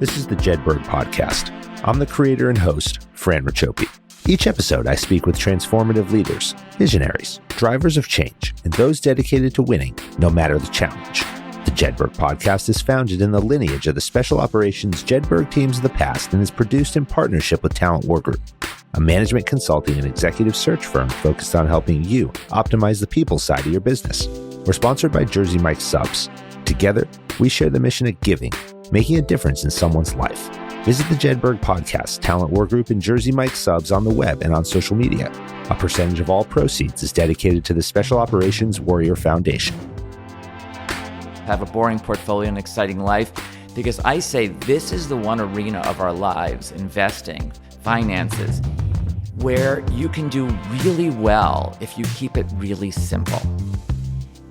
This is the Jedburgh podcast. I'm the creator and host, Fran Racioppi. Each episode, I speak with transformative leaders, visionaries, drivers of change, and those dedicated to winning, no matter the challenge. The Jedburgh podcast is founded in the lineage of the special operations Jedburgh teams of the past and is produced in partnership with Talent War Group, a management consulting and executive search firm focused on helping you optimize the people side of your business. We're sponsored by Jersey Mike's Subs. Together, we share the mission of giving, making a difference in someone's life. Visit the Jedburgh podcast, Talent War Group, and Jersey Mike's Subs on the web and on social media. A percentage of all proceeds is dedicated to the Special Operations Warrior Foundation. Have a boring portfolio and exciting life, because I say this is the one arena of our lives, investing, finances, where you can do really well if you keep it really simple.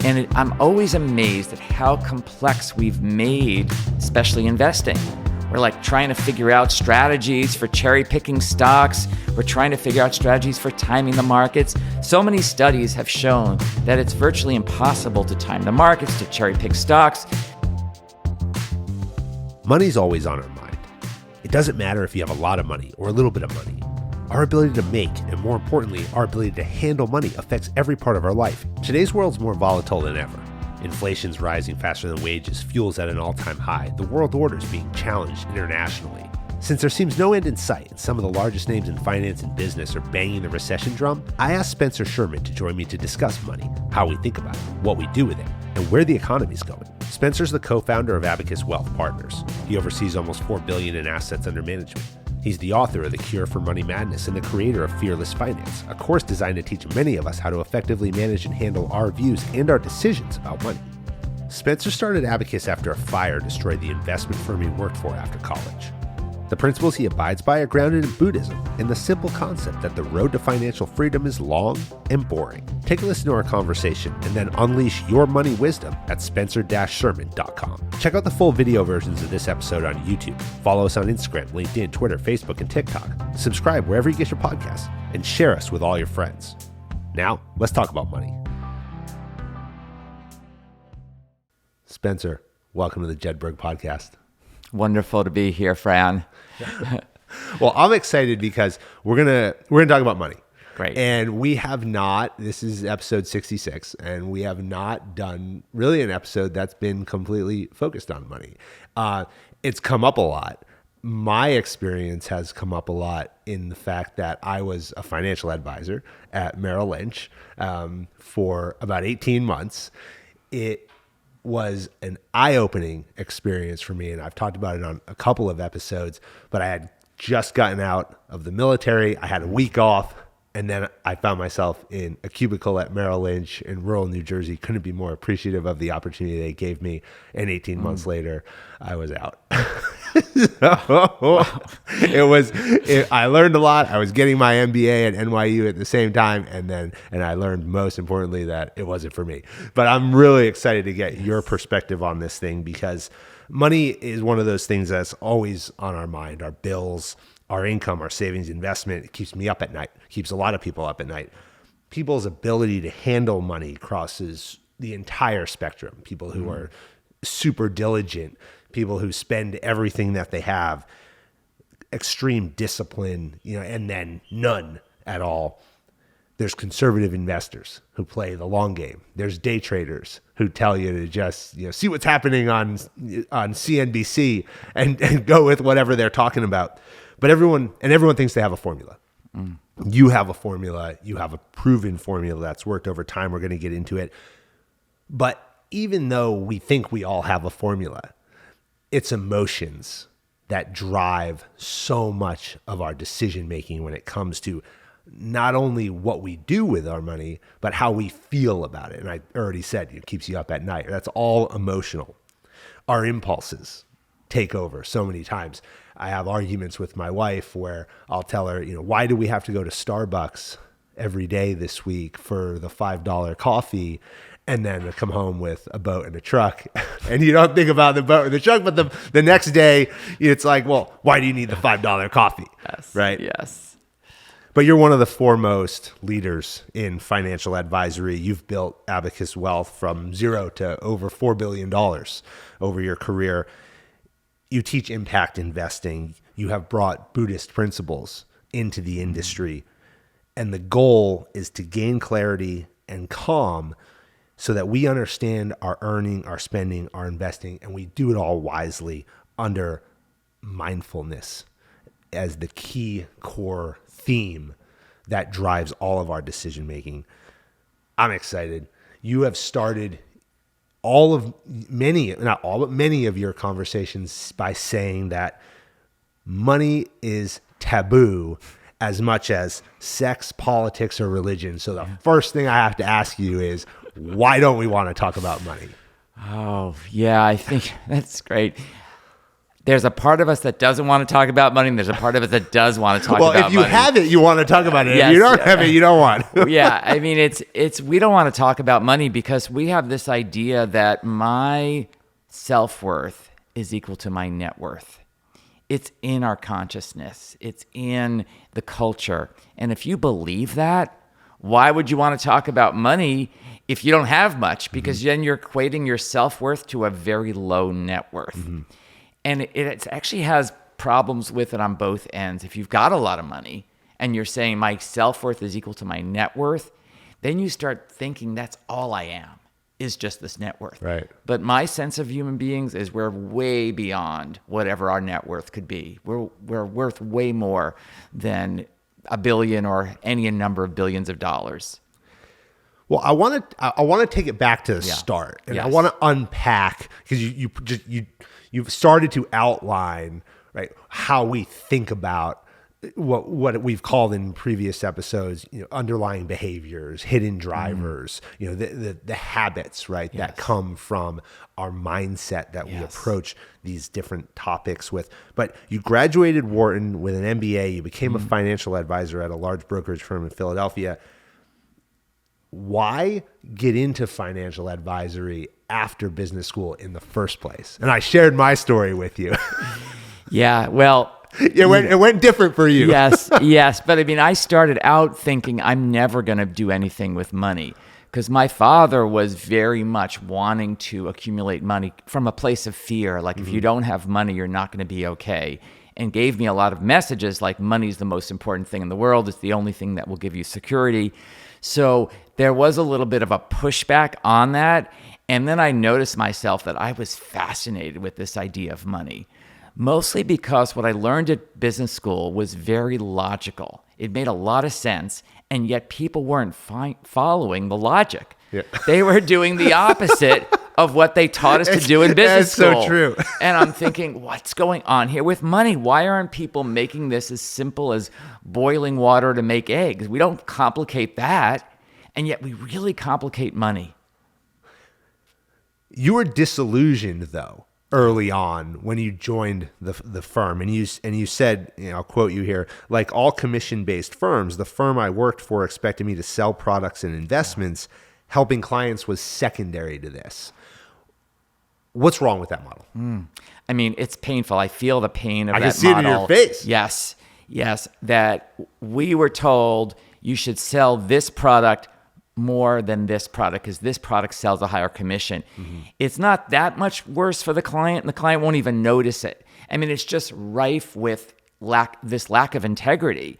And I'm always amazed at how complex we've made, especially investing. We're like trying to figure out strategies for cherry picking stocks. We're trying to figure out strategies for timing the markets. So many studies have shown that it's virtually impossible to time the markets, to cherry pick stocks. Money's always on our mind. It doesn't matter if you have a lot of money or a little bit of money. Our ability to make, and more importantly, our ability to handle money affects every part of our life. Today's world's more volatile than ever. Inflation's rising faster than wages, fuel's at an all-time high, the world order's being challenged internationally. Since there seems no end in sight, and some of the largest names in finance and business are banging the recession drum, I asked Spencer Sherman to join me to discuss money, how we think about it, what we do with it, and where the economy's going. Spencer's the co-founder of Abacus Wealth Partners. He oversees almost $4 billion in assets under management. He's the author of The Cure for Money Madness and the creator of Fearless Finance, a course designed to teach many of us how to effectively manage and handle our views and our decisions about money. Spencer started Abacus after a fire destroyed the investment firm he worked for after college. The principles he abides by are grounded in Buddhism and the simple concept that the road to financial freedom is long and boring. Take a listen to our conversation and then unleash your money wisdom at spencer-sherman.com. Check out the full video versions of this episode on YouTube. Follow us on Instagram, LinkedIn, Twitter, Facebook, and TikTok. Subscribe wherever you get your podcasts and share us with all your friends. Now, let's talk about money. Spencer, welcome to the Jedburgh podcast. Wonderful to be here, Fran. Well, I'm excited because we're gonna talk about money. Great. And we have not, this is episode 66, and we have not done really an episode that's been completely focused on money. It's come up a lot. My experience has come up a lot in the fact that I was a financial advisor at Merrill Lynch for about 18 months. It was an eye-opening experience for me, and I've talked about it on a couple of episodes, but I had just gotten out of the military. I had a week off, and then I found myself in a cubicle at Merrill Lynch in rural New Jersey. Couldn't be more appreciative of the opportunity they gave me, and 18 months later, I was out. I learned a lot. I was getting my MBA at NYU at the same time, and I learned most importantly that it wasn't for me. But I'm really excited to get your perspective on this thing, because money is one of those things that's always on our mind. Our bills, our income, our savings, investment. It keeps me up at night. Keeps a lot of people up at night. People's ability to handle money crosses the entire spectrum. People who are super diligent, people who spend everything that they have, extreme discipline, and then none at all. There's conservative investors who play the long game. There's day traders who tell you to just see what's happening on CNBC and go with whatever they're talking about. But everyone thinks they have a formula. You have a formula. You have a proven formula that's worked over time. We're going to get into it. But even though we think we all have a formula, it's emotions that drive so much of our decision making when it comes to not only what we do with our money, but how we feel about it. And I already said it keeps you up at night. That's all emotional. Our impulses take over so many times. I have arguments with my wife where I'll tell her, why do we have to go to Starbucks every day this week for the $5 coffee? And then I come home with a boat and a truck. And you don't think about the boat or the truck, but the next day it's like, well, why do you need the $5 coffee? Yes. Right? Yes. But you're one of the foremost leaders in financial advisory. You've built Abacus Wealth from zero to over $4 billion over your career. you teach impact investing. You have brought Buddhist principles into the industry. And the goal is to gain clarity and calm so that we understand our earning, our spending, our investing, and we do it all wisely under mindfulness as the key core theme that drives all of our decision making. I'm excited. You have started many of your conversations by saying that money is taboo as much as sex, politics, or religion. So the first thing I have to ask you is, why don't we want to talk about money? Oh, yeah, I think that's great. There's a part of us that doesn't want to talk about money, and there's a part of us that does want to talk about money. Well, if you have it, you want to talk about it. Yes, if you don't have it, you don't want. Yeah, I mean, it's we don't want to talk about money because we have this idea that my self-worth is equal to my net worth. It's in our consciousness. It's in the culture. And if you believe that, why would you want to talk about money if you don't have much? Because then you're equating your self-worth to a very low net worth. And it actually has problems with it on both ends. If you've got a lot of money and you're saying my self-worth is equal to my net worth, then you start thinking that's all I am, is just this net worth. Right. But my sense of human beings is we're way beyond whatever our net worth could be. We're worth way more than $1 billion or any number of billions of dollars. Well, I want to take it back to the start, and I want to unpack, because you've started to outline, right, how we think about what we've called in previous episodes, underlying behaviors, hidden drivers, the habits, right, that come from our mindset that we approach these different topics with. But you graduated Wharton with an MBA. You became a financial advisor at a large brokerage firm in Philadelphia. Why get into financial advisory after business school in the first place? And I shared my story with you. Yeah, well, it went different for you. Yes. But I mean, I started out thinking I'm never going to do anything with money because my father was very much wanting to accumulate money from a place of fear. Like, if you don't have money, you're not going to be okay. And gave me a lot of messages like money's the most important thing in the world. It's the only thing that will give you security. So there was a little bit of a pushback on that. And then I noticed myself that I was fascinated with this idea of money, mostly because what I learned at business school was very logical. It made a lot of sense, and yet people weren't following the logic. Yeah. They were doing the opposite of what they taught us to do in business school. That's so true. And I'm thinking, what's going on here with money? Why aren't people making this as simple as boiling water to make eggs? We don't complicate that, and yet we really complicate money. You were disillusioned, though, early on when you joined the firm, and you said, I'll quote you here, like all commission-based firms, the firm I worked for expected me to sell products and investments. Helping clients was secondary to this. What's wrong with that model? I mean, it's painful. I feel the pain of that model. I can see it in your face. Yes, that we were told you should sell this product more than this product because this product sells a higher commission. It's not that much worse for the client, and the client won't even notice it. I mean, it's just rife with this lack of integrity.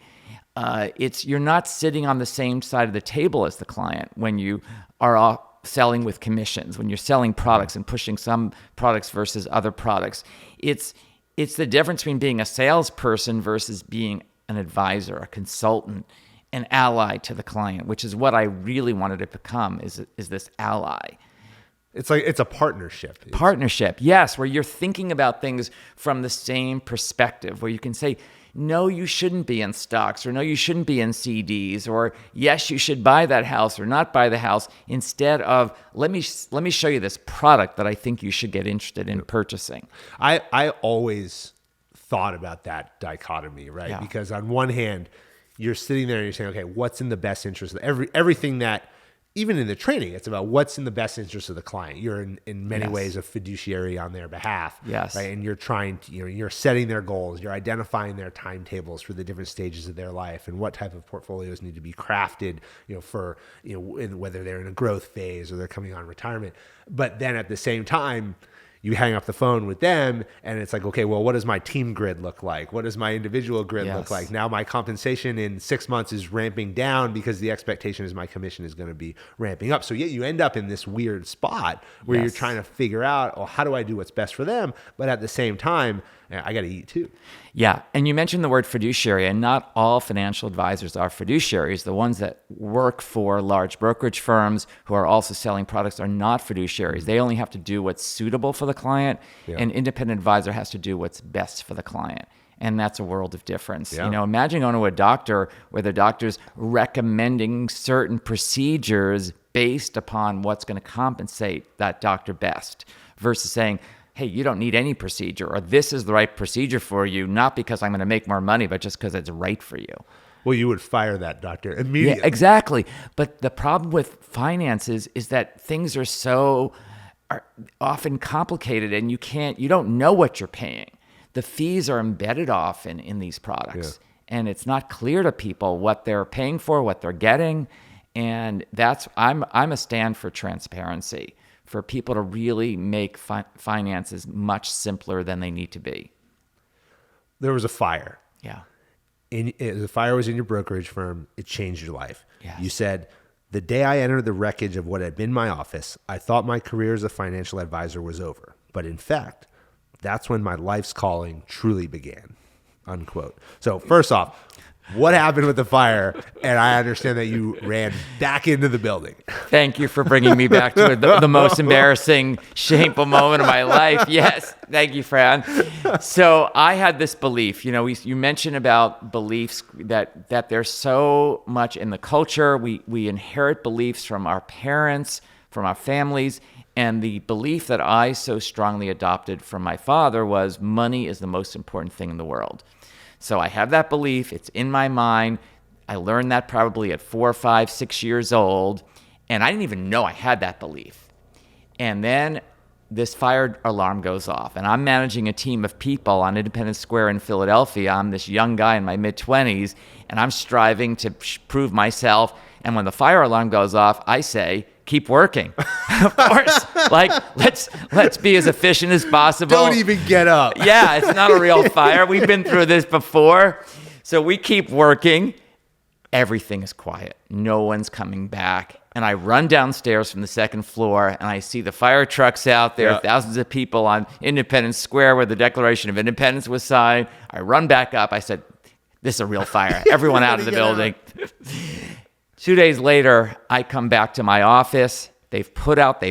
You're not sitting on the same side of the table as the client when you are selling with commissions, when you're selling products and pushing some products versus other products. It's the difference between being a salesperson versus being an advisor, a consultant, an ally to the client, which is what I really wanted to become, is this ally. It's like it's a partnership. Partnership, yes, where you're thinking about things from the same perspective, where you can say, no, you shouldn't be in stocks, or no, you shouldn't be in CDs, or yes, you should buy that house or not buy the house, instead of let me show you this product that I think you should get interested in purchasing. I always thought about that dichotomy, right? Yeah. Because on one hand, you're sitting there and you're saying, okay, what's in the best interest of everything that, even in the training, it's about what's in the best interest of the client. You're in many ways a fiduciary on their behalf. Yes. Right? And you're trying to, you're setting their goals. You're identifying their timetables for the different stages of their life and what type of portfolios need to be crafted, for, whether they're in a growth phase or they're coming on retirement. But then at the same time, you hang up the phone with them and it's like, okay, well, what does my team grid look like? What does my individual grid look like? Now my compensation in 6 months is ramping down because the expectation is my commission is going to be ramping up. So yet you end up in this weird spot where you're trying to figure out, oh, how do I do what's best for them? But at the same time, I got to eat too. Yeah. And you mentioned the word fiduciary, and not all financial advisors are fiduciaries. The ones that work for large brokerage firms who are also selling products are not fiduciaries. They only have to do what's suitable for the client. An independent advisor has to do what's best for the client. And that's a world of difference. Yeah. You know, imagine going to a doctor where the doctor's recommending certain procedures based upon what's going to compensate that doctor best, versus saying, hey, you don't need any procedure, or this is the right procedure for you, not because I'm going to make more money, but just because it's right for you. Well, you would fire that doctor immediately. Yeah, exactly. But the problem with finances is that things are often complicated, and you don't know what you're paying. The fees are embedded often in these products, and it's not clear to people what they're paying for, what they're getting. And I'm a stand for transparency, for people to really make finances much simpler than they need to be. There was a fire. Yeah. The fire was in your brokerage firm. It changed your life. Yes. You said, the day I entered the wreckage of what had been my office, I thought my career as a financial advisor was over. But in fact, that's when my life's calling truly began, unquote. So first off, what happened with the fire? And I understand that you ran back into the building. Thank you for bringing me back to the most embarrassing, shameful moment of my life. Yes. Thank you, Fran. So I had this belief, you mentioned about beliefs that there's so much in the culture. We inherit beliefs from our parents, from our families. And the belief that I so strongly adopted from my father was money is the most important thing in the world. So I have that belief. It's in my mind. I learned that probably at 4, 5, 6 years old. And I didn't even know I had that belief. And then this fire alarm goes off. And I'm managing a team of people on Independence Square in Philadelphia. I'm this young guy in my mid-20s. And I'm striving to prove myself. And when the fire alarm goes off, I say, keep working. Of course, let's be as efficient as possible. Don't even get up. Yeah, it's not a real fire. We've been through this before. So we keep working. Everything is quiet. No one's coming back. And I run downstairs from the second floor, and I see the fire trucks out there, thousands of people on Independence Square where the Declaration of Independence was signed. I run back up. I said, this is a real fire. Everyone out of the building. 2 days later, I come back to my office. They've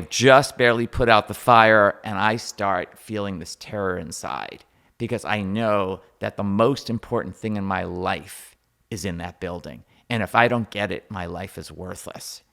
just barely put out the fire, and I start feeling this terror inside because I know that the most important thing in my life is in that building. And if I don't get it, my life is worthless.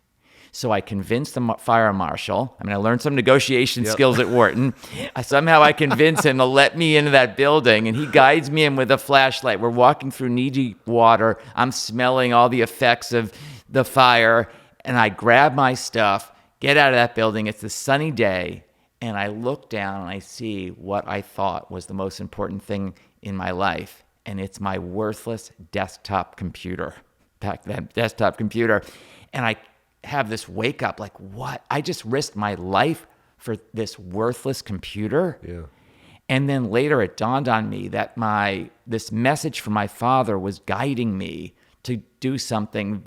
So I convinced the fire marshal. I learned some negotiation skills at Wharton. Somehow I convinced him to let me into that building, and he guides me in with a flashlight. We're walking through knee-deep water. I'm smelling all the effects of the fire, and I grab my stuff, get out of that building. It's a sunny day, and I look down and I see what I thought was the most important thing in my life, and it's my worthless desktop computer. Back then, desktop computer. And I have this wake up, like, what? I just risked my life for this worthless computer? Yeah. And then later it dawned on me that this message from my father was guiding me to do something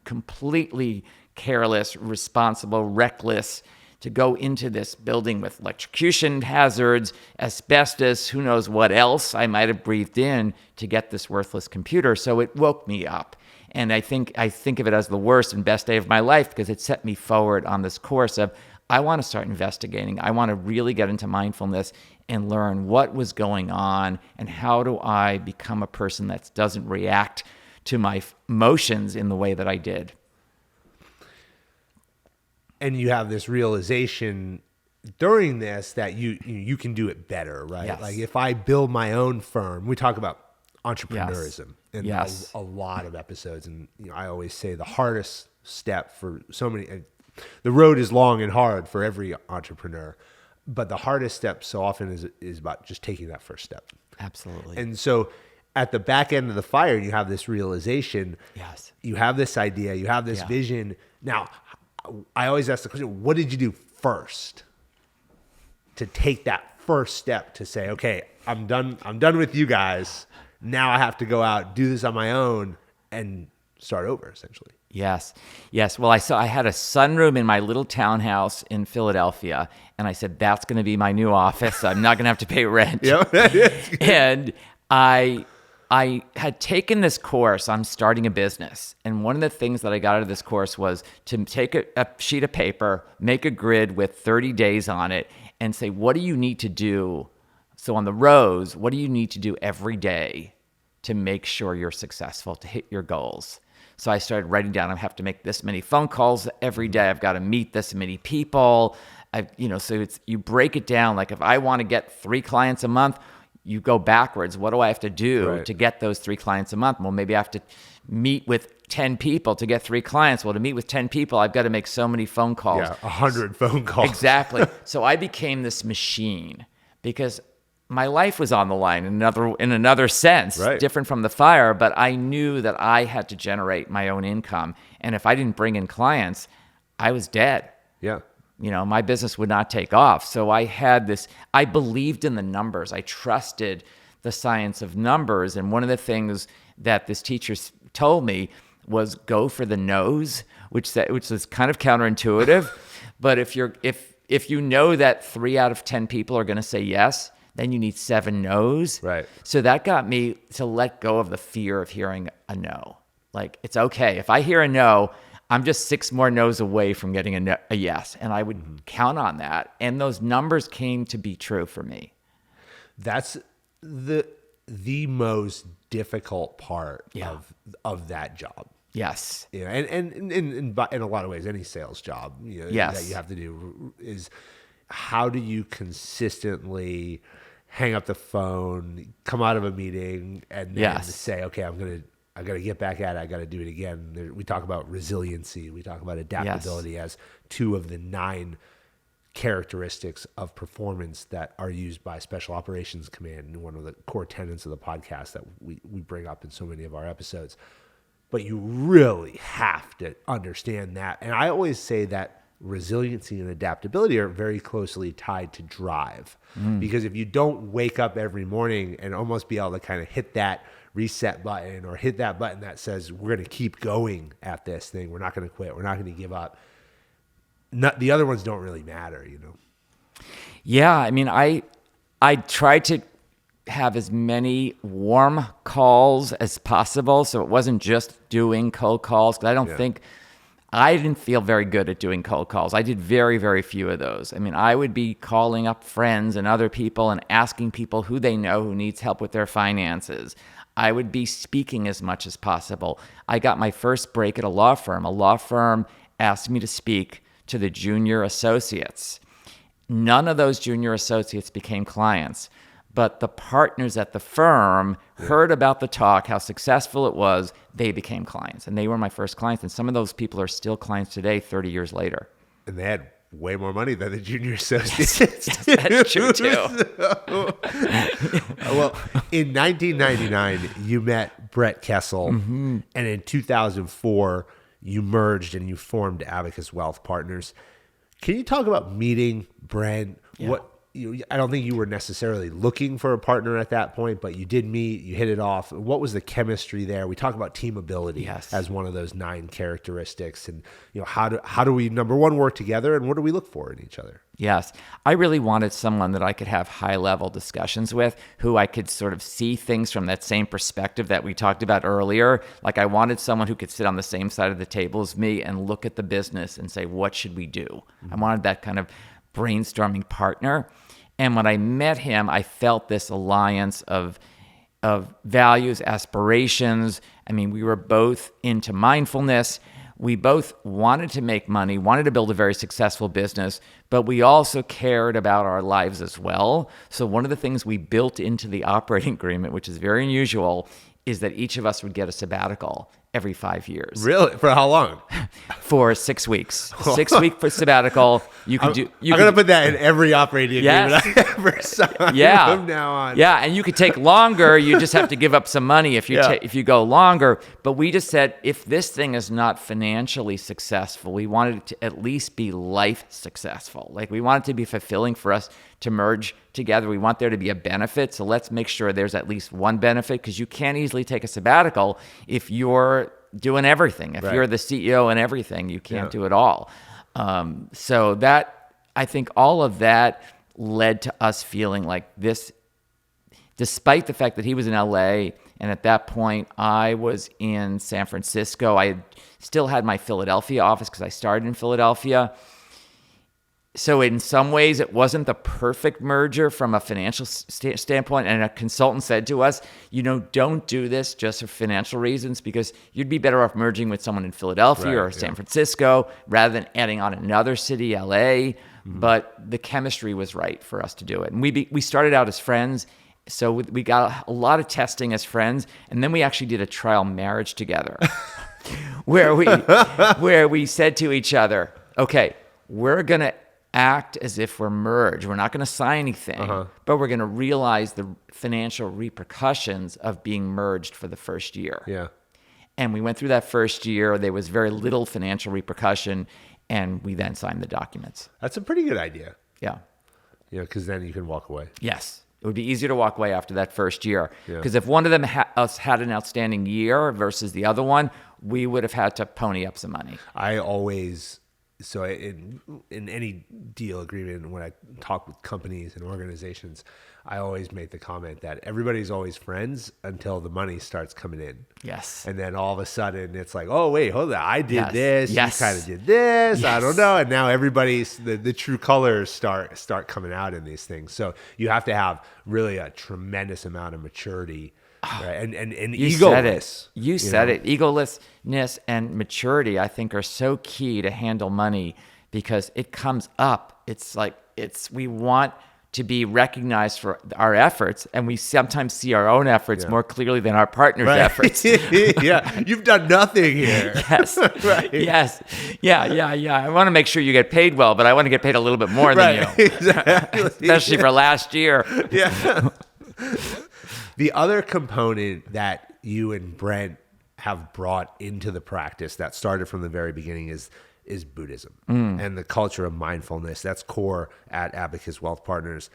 completely careless, responsible, reckless, to go into this building with electrocution hazards, asbestos, who knows what else I might have breathed in to get this worthless computer. So it woke me up. And I think of it as the worst and best day of my life because it set me forward on this course of, I want to start investigating. I want to really get into mindfulness and learn what was going on and how do I become a person that doesn't react to my emotions in the way that I did. And you have this realization during this that you can do it better, right? Yes. Like if I build my own firm, we talk about entrepreneurism in Yes. a lot of episodes. And I always say the hardest step for so many, the road is long and hard for every entrepreneur, but the hardest step so often is about just taking that first step. Absolutely. And so at the back end of the fire, you have this realization. Yes. You have this idea, you have this vision. Now, I always ask the question, what did you do first? to take that first step to say, okay, I'm done with you guys. Now I have to go out, do this on my own, and start over, essentially. Yes. Well, I had a sunroom in my little townhouse in Philadelphia, and I said, that's going to be my new office. I'm not going to have to pay rent. And I had taken this course on starting a business. And one of the things that I got out of this course was to take a sheet of paper, make a grid with 30 days on it, and say, what do you need to do? So on the rows, what do you need to do every day to make sure you're successful, to hit your goals? So I started writing down, I have to make this many phone calls every day. I've got to meet this many people. So you break it down. Like if I want to get 3 clients a month, you go backwards. What do I have to do to get those 3 clients a month? Well, maybe I have to meet with 10 people to get 3 clients. Well, to meet with 10 people, I've got to make so many phone calls. Yeah, 100 phone calls. Exactly. So I became this machine because my life was on the line in another sense, different from the fire, but I knew that I had to generate my own income. And if I didn't bring in clients, I was dead. Yeah. My business would not take off. So I believed in the numbers. I trusted the science of numbers. And one of the things that this teacher told me was go for the no's, which is kind of counterintuitive. But if you know that 3 out of 10 people are going to say yes, then you need 7 no's. Right. So that got me to let go of the fear of hearing a no. Like, it's okay. If I hear a no, I'm just 6 more no's away from getting a yes. And I would count on that. And those numbers came to be true for me. That's the most difficult part of that job. Yes. And in a lot of ways, any sales job that you have to do is how do you consistently hang up the phone, come out of a meeting, and then say, okay, I got to get back at it. I got to do it again. We talk about resiliency. We talk about adaptability as 2 of the 9 characteristics of performance that are used by Special Operations Command, and one of the core tenets of the podcast that we bring up in so many of our episodes. But you really have to understand that. And I always say that resiliency and adaptability are very closely tied to drive. Because if you don't wake up every morning and almost be able to kind of hit that reset button or hit that button that says we're going to keep going at this thing, we're not going to quit, we're not going to give up, the other ones don't really matter, Yeah, I mean, I tried to have as many warm calls as possible, so it wasn't just doing cold calls, because I didn't feel very good at doing cold calls. I did very, very few of those. I mean, I would be calling up friends and other people and asking people who they know who needs help with their finances. I would be speaking as much as possible. I got my first break at a law firm. A law firm asked me to speak to the junior associates. None of those junior associates became clients, but the partners at the firm heard about the talk, how successful it was. They became clients, and they were my first clients. And some of those people are still clients today, 30 years later. And they had way more money than the junior associates. Yes, that's true too. Well, in 1999, you met Brett Kessel, and in 2004, you merged and you formed Abacus Wealth Partners. Can you talk about meeting Bran? Yeah. I don't think you were necessarily looking for a partner at that point, but you did meet, you hit it off. What was the chemistry there? We talk about team ability as one of those 9 characteristics, and how do we, number one, work together, and what do we look for in each other? Yes, I really wanted someone that I could have high-level discussions with, who I could sort of see things from that same perspective that we talked about earlier. Like, I wanted someone who could sit on the same side of the table as me and look at the business and say, what should we do? I wanted that kind of brainstorming partner. And when I met him, I felt this alliance of values, aspirations. I mean, we were both into mindfulness. We both wanted to make money, wanted to build a very successful business, but we also cared about our lives as well. So one of the things we built into the operating agreement, which is very unusual, is that each of us would get a sabbatical every 5 years. Really? For how long? For 6 weeks. 6 week for sabbatical. You can do. I'm gonna put that in every operating agreement I ever sign Yeah. from now on. Yeah, and you could take longer. You just have to give up some money if you if you go longer. But we just said if this thing is not financially successful, we wanted it to at least be life successful. Like we want it to be fulfilling for us to merge together. We want there to be a benefit. So let's make sure there's at least one benefit, because you can't easily take a sabbatical if you're doing everything. If you're the CEO and everything, you can't do it all. So that, I think all of that led to us feeling like this, despite the fact that he was in LA, and at that point I was in San Francisco. I still had my Philadelphia office because I started in Philadelphia. So in some ways, it wasn't the perfect merger from a financial standpoint. And a consultant said to us, don't do this just for financial reasons, because you'd be better off merging with someone in Philadelphia or San Francisco rather than adding on another city, LA. Mm-hmm. But the chemistry was right for us to do it. And we started out as friends. So we got a lot of testing as friends. And then we actually did a trial marriage together where we said to each other, okay, we're going to act as if we're merged. We're not going to sign anything, but we're going to realize the financial repercussions of being merged for the first year. Yeah. And we went through that first year. There was very little financial repercussion, and we then signed the documents. That's a pretty good idea. Yeah. Because then you can walk away. Yes. It would be easier to walk away after that first year. Because if one of them had an outstanding year versus the other one, we would have had to pony up some money. So in any deal agreement, when I talk with companies and organizations, I always make the comment that everybody's always friends until the money starts coming in. Yes. And then all of a sudden it's like, oh, wait, hold on. I did this. Yes. You kind of did this. Yes. I don't know. And now everybody's, the true colors start coming out in these things. So you have to have really a tremendous amount of maturity. Right. And egoless. You said it. Egolessness and maturity, I think, are so key to handle money, because it comes up. It's like we want to be recognized for our efforts, and we sometimes see our own efforts more clearly than our partner's efforts. Yeah, you've done nothing here. Yes. Right. Yes. Yeah. I want to make sure you get paid well, but I want to get paid a little bit more than you. Exactly. Especially for last year. Yeah. The other component that you and Brent have brought into the practice that started from the very beginning is Buddhism and the culture of mindfulness. That's core at Abacus Wealth Partners.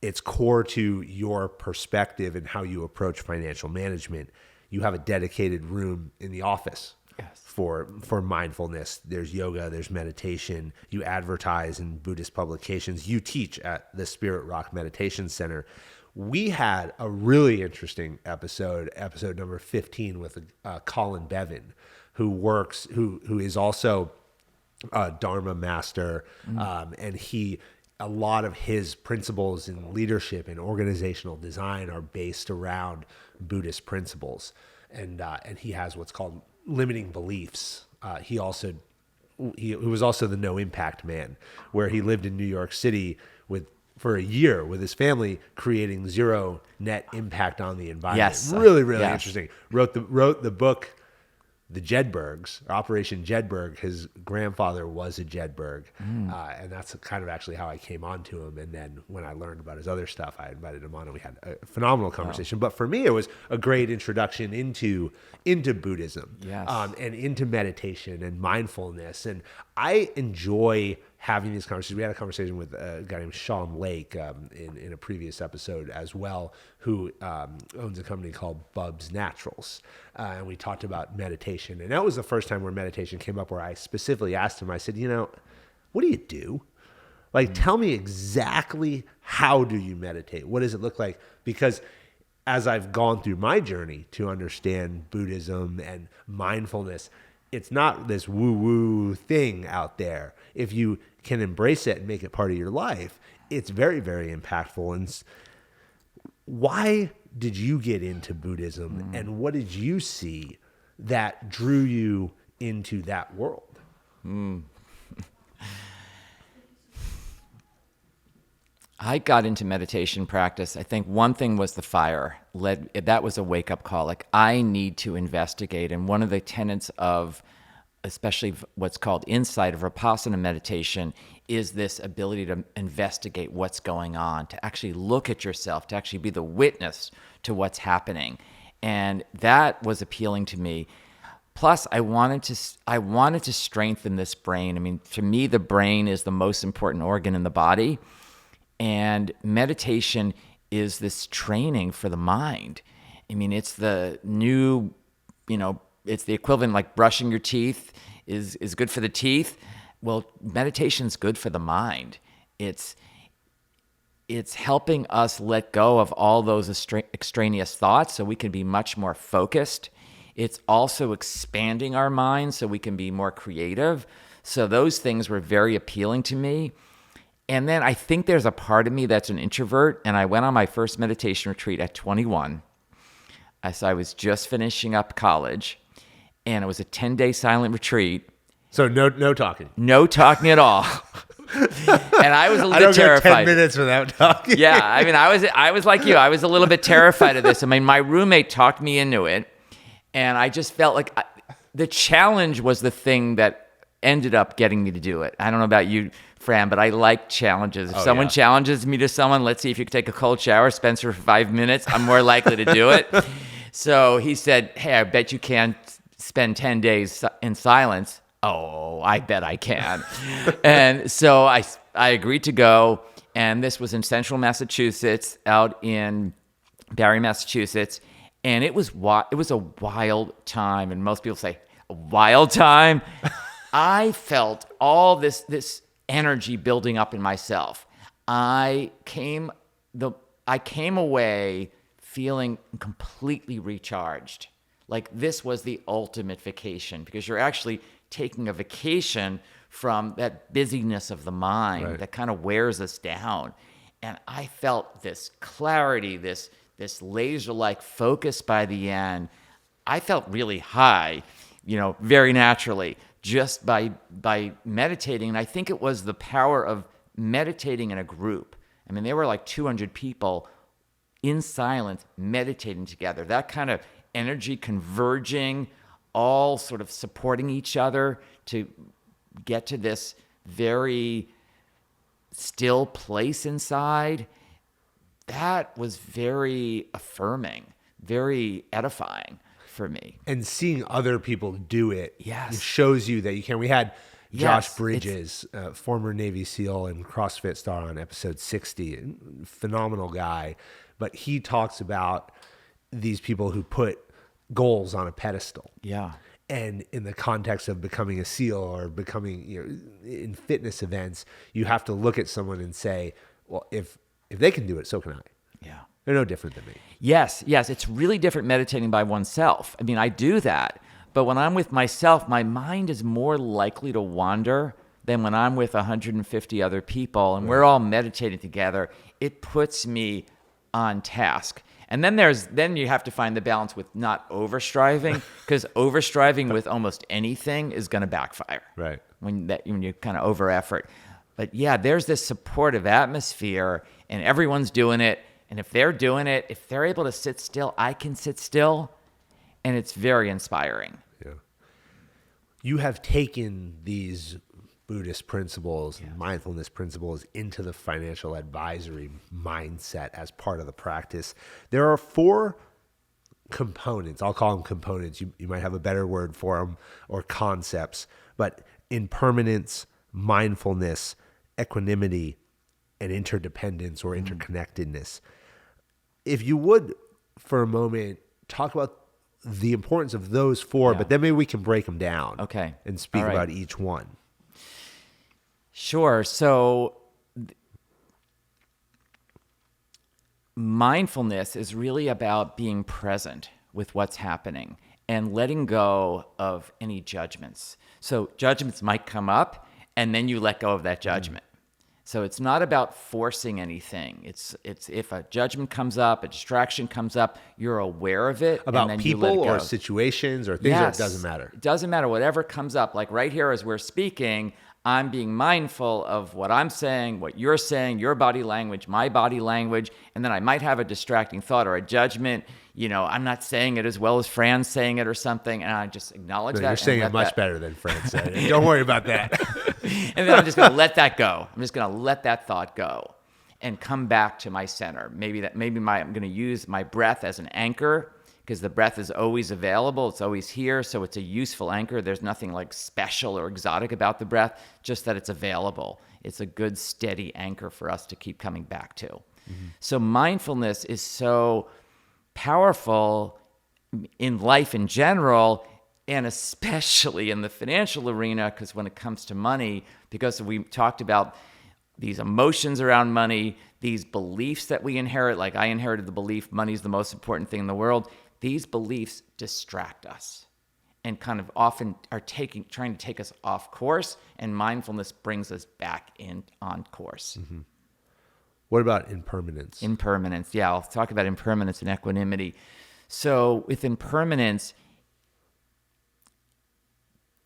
It's core to your perspective and how you approach financial management. You have a dedicated room in the office for mindfulness. There's yoga, there's meditation. You advertise in Buddhist publications. You teach at the Spirit Rock Meditation Center. We had a really interesting episode number 15, with Colin Bevan, who is also a Dharma master, and a lot of his principles in leadership and organizational design are based around Buddhist principles, and he has what's called limiting beliefs. He was also the no impact man, where he lived in New York City for a year with his family, creating zero net impact on the environment. Yes. Really interesting. Wrote the book, The Jedburghs, or Operation Jedburgh. His grandfather was a Jedburgh. And that's kind of actually how I came onto him. And then when I learned about his other stuff, I invited him on and we had a phenomenal conversation. But for me, it was a great introduction into Buddhism, and into meditation and mindfulness. And I enjoy having these conversations. We had a conversation with a guy named Sean Lake in a previous episode as well, who owns a company called Bub's Naturals. And we talked about meditation. And that was the first time where meditation came up, where I specifically asked him, I said, what do you do? Like, tell me exactly, how do you meditate? What does it look like? Because as I've gone through my journey to understand Buddhism and mindfulness, it's not this woo-woo thing out there. If you can embrace it and make it part of your life, it's very, very impactful. And why did you get into Buddhism, and what did you see that drew you into that world? I got into meditation practice. I think one thing was the fire. That was a wake-up call. Like, I need to investigate. And one of the tenets of, especially what's called insight of Vipassana meditation, is this ability to investigate what's going on, to actually look at yourself, to actually be the witness to what's happening. And that was appealing to me. Plus, I wanted to strengthen this brain. I mean, to me, the brain is the most important organ in the body. And meditation is this training for the mind. I mean, it's the new, it's the equivalent, like brushing your teeth is good for the teeth. Well, meditation's good for the mind. It's helping us let go of all those extraneous thoughts so we can be much more focused. It's also expanding our minds so we can be more creative. So those things were very appealing to me. And then I think there's a part of me that's an introvert, and I went on my first meditation retreat at 21. So I was just finishing up college, and it was a 10-day silent retreat. So no talking. No talking at all. And I was a little bit terrified. I don't go 10 minutes without talking. Yeah, I mean, I was like you. I was a little bit terrified of this. I mean, my roommate talked me into it, and I just felt like the challenge was the thing that ended up getting me to do it. I don't know about you, Fran, but I like challenges. If someone challenges me to someone, let's see if you can take a cold shower, Spencer, for 5 minutes, I'm more likely to do it. So he said, hey, I bet you can't spend 10 days in silence. Oh, I bet I can. And so I agreed to go. And this was in central Massachusetts, out in Barre, Massachusetts. And it was a wild time. And most people say, a wild time? I felt all this energy building up in myself. I came away feeling completely recharged. Like this was the ultimate vacation, because you're actually taking a vacation from that busyness of the mind that kind of wears us down. And I felt this clarity, this laser-like focus by the end. I felt really high, very naturally, just by meditating. And I think it was the power of meditating in a group. I mean, there were like 200 people in silence meditating together. That kind of energy converging, all sort of supporting each other to get to this very still place inside. That was very affirming, very edifying for me. And seeing other people do it, Yes. it shows you that you can. We had Josh Yes, Bridges, former Navy SEAL and CrossFit star, on episode 60. Phenomenal guy. But he talks about these people who put goals on a pedestal. Yeah. And in the context of becoming a SEAL or becoming, in fitness events, you have to look at someone and say, well, if they can do it, so can I. Yeah. They're no different than me. Yes. It's really different meditating by oneself. I mean, I do that. But when I'm with myself, my mind is more likely to wander than when I'm with 150 other people and we're all meditating together. It puts me on task. And then you have to find the balance with not over-striving, because over-striving with almost anything is going to backfire. Right. When you kind of over-effort. But yeah, there's this supportive atmosphere, and everyone's doing it. And if they're doing it, if they're able to sit still, I can sit still. And it's very inspiring. Yeah. You have taken these Buddhist principles, mindfulness principles into the financial advisory mindset as part of the practice. There are 4 components. I'll call them components. You might have a better word for them, or concepts. But impermanence, mindfulness, equanimity, and interdependence or interconnectedness. If you would, for a moment, talk about the importance of those 4, but then maybe we can break them down. Okay. And speak All right. about each one. Sure. So mindfulness is really about being present with what's happening and letting go of any judgments. So judgments might come up, and then you let go of that judgment. So it's not about forcing anything. It's if a judgment comes up, a distraction comes up, you're aware of it. About and then you let it people go. or situations or things, or it doesn't matter. It doesn't matter. Whatever comes up, like right here as we're speaking, I'm being mindful of what I'm saying, what you're saying, your body language, my body language, and then I might have a distracting thought or a judgment. I'm not saying it as well as Fran's saying it or something, and I just acknowledge that. You're saying it much better than Fran said it. Don't worry about that. And then I'm just going to let that go. I'm just going to let that thought go and come back to my center. I'm going to use my breath as an anchor, because the breath is always available. It's always here. So it's a useful anchor. There's nothing like special or exotic about the breath, just that it's available. It's a good, steady anchor for us to keep coming back to. Mm-hmm. So mindfulness is so powerful in life in general, and especially in the financial arena, because when it comes to money, because we talked about these emotions around money, these beliefs that we inherit, like I inherited the belief money is the most important thing in the world. These beliefs distract us and kind of often are trying to take us off course, and mindfulness brings us back on course. Mm-hmm. What about impermanence? Impermanence, yeah, I'll talk about impermanence and equanimity. So with impermanence,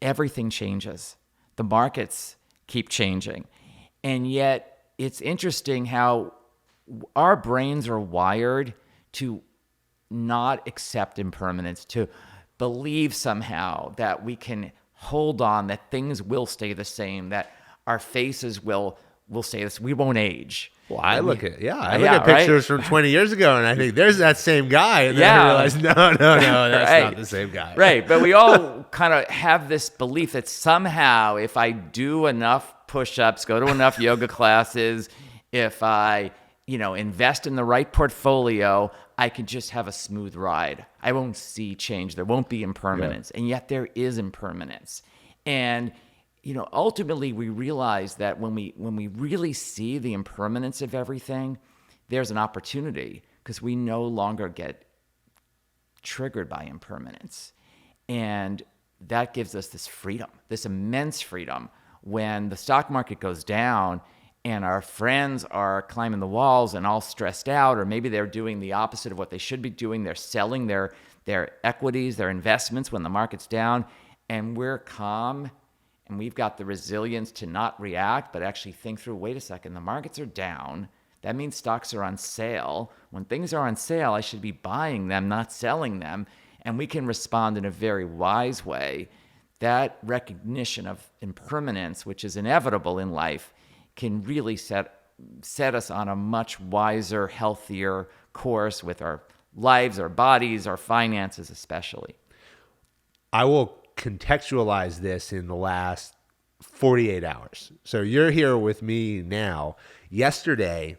everything changes. The markets keep changing. And yet it's interesting how our brains are wired to not accept impermanence, to believe somehow that we can hold on, that things will stay the same, that our faces will stay this. We won't age. Well, I look at pictures from 20 years ago, and I think there's that same guy, and then I realize no, that's right. not the same guy. Right, but we all kind of have this belief that somehow if I do enough push-ups, go to enough yoga classes, if I invest in the right portfolio, I can just have a smooth ride. I won't see change. There won't be impermanence. Yeah. And yet there is impermanence. And, ultimately we realize that when we really see the impermanence of everything, there's an opportunity, because we no longer get triggered by impermanence. And that gives us this freedom, this immense freedom. When the stock market goes down and our friends are climbing the walls and all stressed out, or maybe they're doing the opposite of what they should be doing. They're selling their equities, their investments when the market's down, and we're calm and we've got the resilience to not react, but actually think through, wait a second, the markets are down. That means stocks are on sale. When things are on sale, I should be buying them, not selling them. And we can respond in a very wise way. That recognition of impermanence, which is inevitable in life, can really set us on a much wiser, healthier course with our lives, our bodies, our finances especially. I will contextualize this in the last 48 hours. So you're here with me now. Yesterday,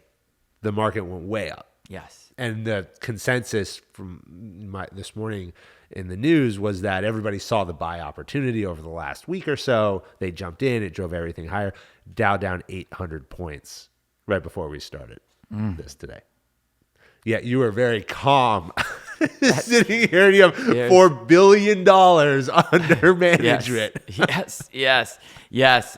the market went way up. Yes. And the consensus from this morning in the news was that everybody saw the buy opportunity over the last week or so. They jumped in. It drove everything higher. Dow down 800 points right before we started this today. Yet you were very calm sitting here and you have $4 billion under management. Yes.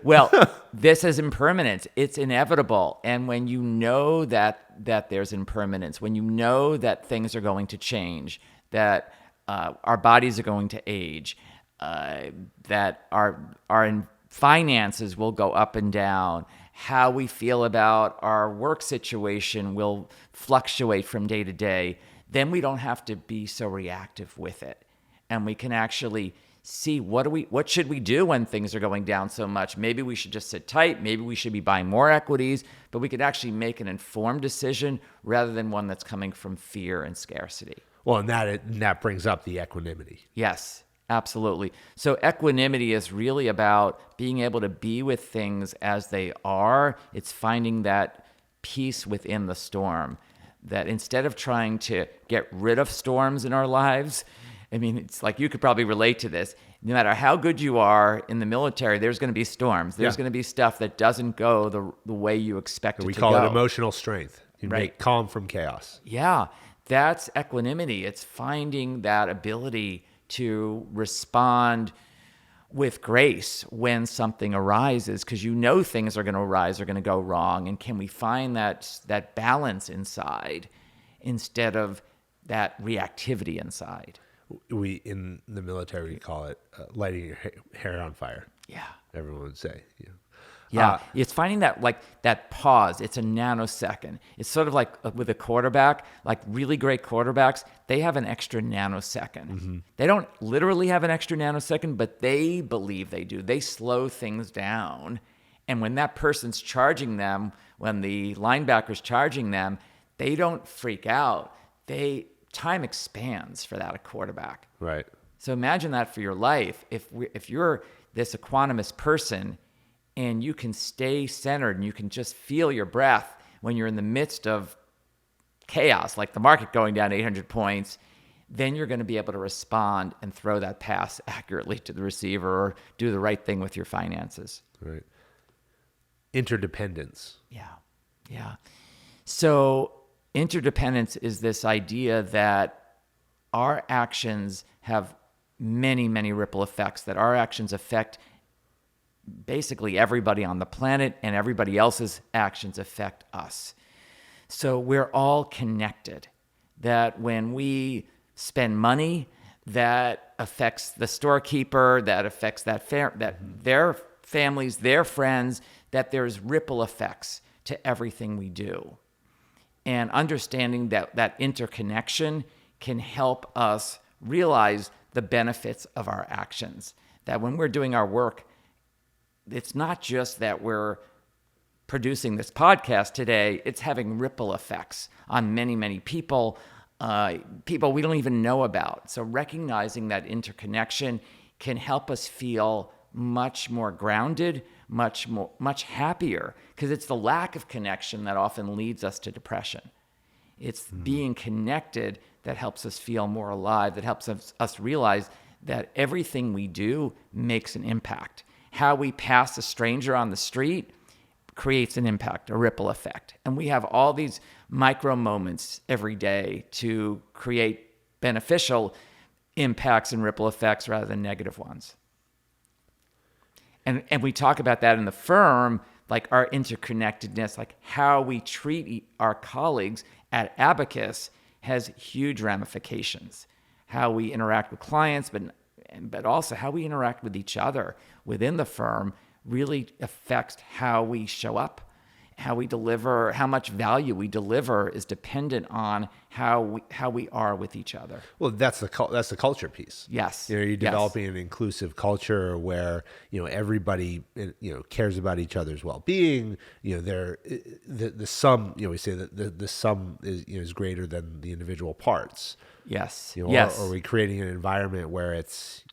Well, this is impermanence. It's inevitable. And when you know that there's impermanence, when you know that things are going to change, that our bodies are going to age, that our finances will go up and down, how we feel about our work situation will fluctuate from day to day, then we don't have to be so reactive with it. And we can actually see what should we do when things are going down so much. Maybe we should just sit tight. Maybe we should be buying more equities, but we could actually make an informed decision rather than one that's coming from fear and scarcity. Well, and that brings up the equanimity. Yes, absolutely. So equanimity is really about being able to be with things as they are. It's finding that peace within the storm, that instead of trying to get rid of storms in our lives, I mean, it's like you could probably relate to this. No matter how good you are in the military, there's going to be storms. There's going to be stuff that doesn't go the way you expect it to go. We call it emotional strength. You make calm from chaos. Yeah, that's equanimity. It's finding that ability to respond with grace when something arises, because you know things are going to arise, are going to go wrong. And can we find that balance inside instead of that reactivity inside? We in the military we call it lighting your hair on fire. Yeah. everyone would say. Yeah, it's finding that that pause. It's a nanosecond. It's sort of like with a quarterback, like really great quarterbacks, they have an extra nanosecond. Mm-hmm. They don't literally have an extra nanosecond, but they believe they do. They slow things down. And when that person's charging them, when the linebacker's charging them, they don't freak out. Time expands for that, a quarterback. Right. So imagine that for your life. If you're this equanimous person, and you can stay centered and you can just feel your breath when you're in the midst of chaos, like the market going down 800 points, then you're going to be able to respond and throw that pass accurately to the receiver or do the right thing with your finances. Right. Interdependence. Yeah. So interdependence is this idea that our actions have many, many ripple effects, that our actions affect basically everybody on the planet, and everybody else's actions affect us. So we're all connected, that when we spend money, that affects the storekeeper, that affects their families, their friends, that there's ripple effects to everything we do. And understanding that interconnection can help us realize the benefits of our actions. That when we're doing our work, it's not just that we're producing this podcast today, it's having ripple effects on many, many people, people we don't even know about. So recognizing that interconnection can help us feel much more grounded, much happier, because it's the lack of connection that often leads us to depression. It's being connected that helps us feel more alive, that helps us realize that everything we do makes an impact. How we pass a stranger on the street creates an impact, a ripple effect. And we have all these micro moments every day to create beneficial impacts and ripple effects rather than negative ones. And we talk about that in the firm, like our interconnectedness, like how we treat our colleagues at Abacus has huge ramifications. How we interact with clients, but also how we interact with each other within the firm really affects how we show up, how we deliver, how much value we deliver is dependent on how we are with each other. Well, that's the culture piece. Yes. You're developing an inclusive culture where everybody cares about each other's well-being. The sum. We say that the sum is greater than the individual parts. Yes. Or are we creating an environment where it's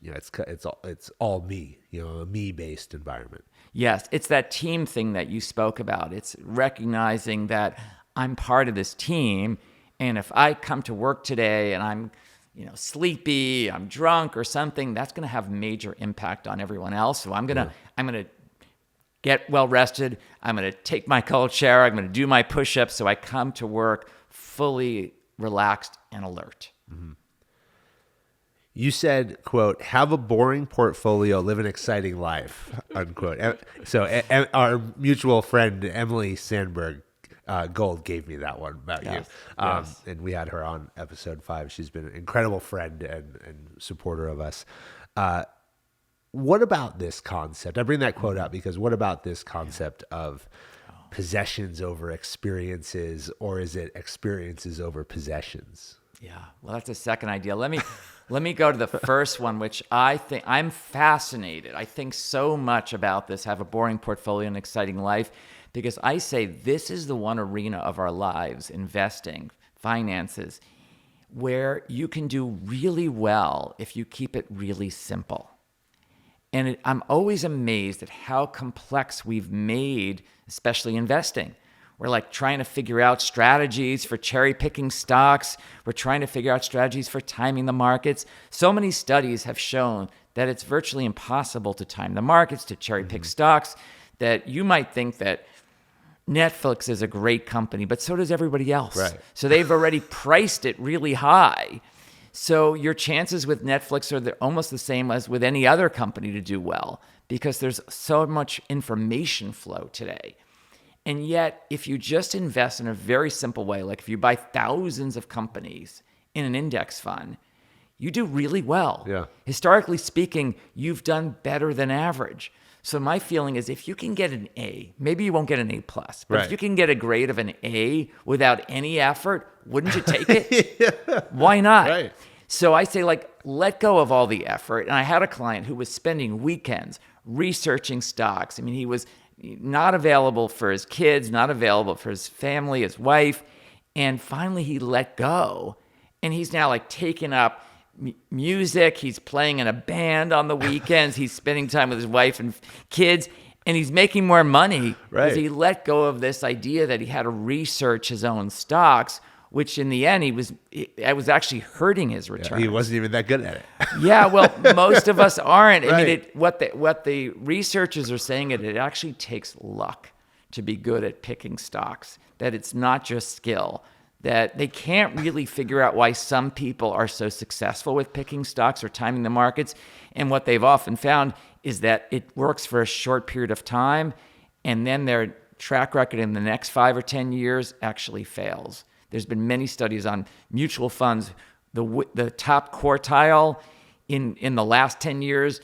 all me, a me-based environment? Yes, it's that team thing that you spoke about. It's recognizing that I'm part of this team, and if I come to work today and I'm, sleepy, I'm drunk or something, that's going to have major impact on everyone else. So I'm gonna get well rested. I'm gonna take my cold shower. I'm gonna do my push-ups so I come to work fully relaxed and alert. Mm-hmm. You said, quote, have a boring portfolio, live an exciting life, unquote. So our mutual friend, Emily Sandberg Gold, gave me that one about you. Yes. And we had her on episode 5. She's been an incredible friend and supporter of us. What about this concept? I bring that quote up because what about this concept of possessions over experiences, or is it experiences over possessions? Yeah, well, that's a second idea. Let me go to the first one, which I think I'm fascinated. I think so much about this, have a boring portfolio and exciting life, because I say this is the one arena of our lives, investing, finances, where you can do really well if you keep it really simple. And I'm always amazed at how complex we've made, especially investing. We're like trying to figure out strategies for cherry picking stocks. We're trying to figure out strategies for timing the markets. So many studies have shown that it's virtually impossible to time the markets, to cherry pick stocks, that you might think that Netflix is a great company, but so does everybody else. Right. So they've already priced it really high. So your chances with Netflix are almost the same as with any other company to do well, because there's so much information flow today. And yet, if you just invest in a very simple way, like if you buy thousands of companies in an index fund, you do really well. Yeah. Historically speaking, you've done better than average. So my feeling is if you can get an A, maybe you won't get an A+, but Right. if you can get a grade of an A without any effort, wouldn't you take it? Why not? Right. So I say, like, let go of all the effort. And I had a client who was spending weekends researching stocks. I mean, he was not available for his kids, not available for his family, his wife. And finally he let go. And he's now like taking up music. He's playing in a band on the weekends. He's spending time with his wife and kids. And he's making more money because he let go of this idea that he had to research his own stocks, which in the end, it was actually hurting his return. He wasn't even that good at it. Yeah, well, most of us aren't. I Right. mean, what the researchers are saying, it actually takes luck to be good at picking stocks, that it's not just skill, that they can't really figure out why some people are so successful with picking stocks or timing the markets. And what they've often found is that it works for a short period of time, and then their track record in the next 5 or 10 years actually fails. There's been many studies on mutual funds. The top quartile in the last 10 years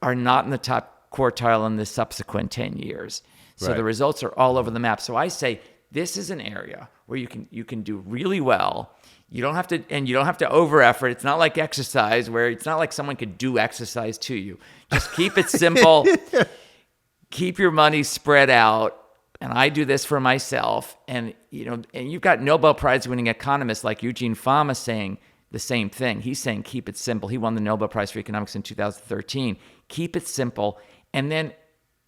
are not in the top quartile in the subsequent 10 years. So Right. the results are all over the map. So I say this is an area where you can do really well. You don't have to over effort. It's not like exercise where it's not like someone could do exercise to you. Just keep it simple. Keep your money spread out. And I do this for myself. And you've got Nobel Prize winning economists like Eugene Fama saying the same thing. He's saying keep it simple. He won the Nobel Prize for economics in 2013. Keep it simple, and then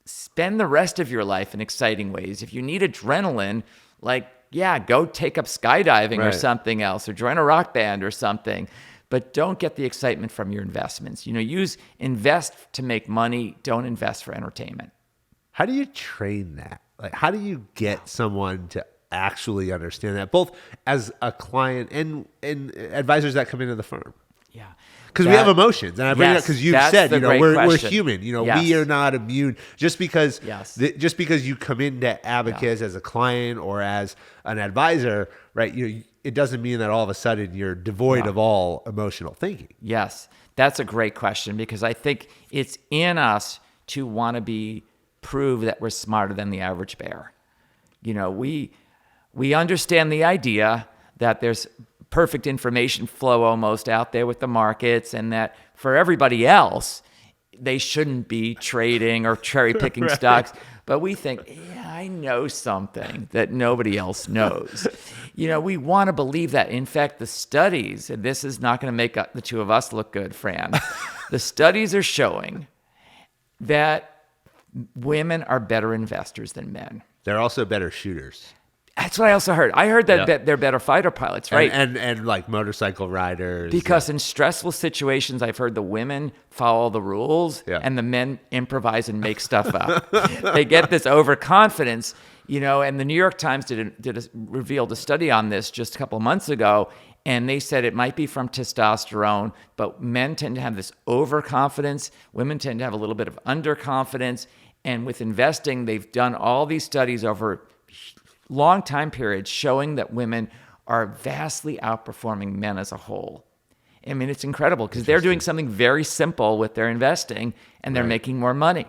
spend the rest of your life in exciting ways. If you need adrenaline, go take up skydiving or Right. something else, or join a rock band or something. But don't get the excitement from your investments. Invest to make money. Don't invest for entertainment. How do you train that? Like, how do you get someone to actually understand that, both as a client and advisors that come into the firm? Yeah. Because we have emotions, and I bring it up Yes, because you've that's said, the great we're question. human. Yes. We are not immune just because Yes. just because you come into Abacus as a client or as an advisor, right? It doesn't mean that all of a sudden you're devoid of all emotional thinking. Yes, that's a great question, because I think it's in us to want to prove that we're smarter than the average bear. We understand the idea that there's perfect information flow almost out there with the markets, and that for everybody else, they shouldn't be trading or cherry picking Right. stocks. But we think, I know something that nobody else knows. We want to believe that. In fact, the studies, and this is not going to make the two of us look good, Fran. The studies are showing that women are better investors than men. They're also better shooters. That's what I also heard. I heard that Yeah. they're better fighter pilots, right? And like motorcycle riders. Because in stressful situations, I've heard the women follow the rules and the men improvise and make stuff up. They get this overconfidence, and the New York Times revealed a study on this just a couple of months ago, and they said it might be from testosterone, but men tend to have this overconfidence. Women tend to have a little bit of underconfidence. And with investing, they've done all these studies over long time periods showing that women are vastly outperforming men as a whole. I mean, it's incredible because they're doing something very simple with their investing, and they're making more money.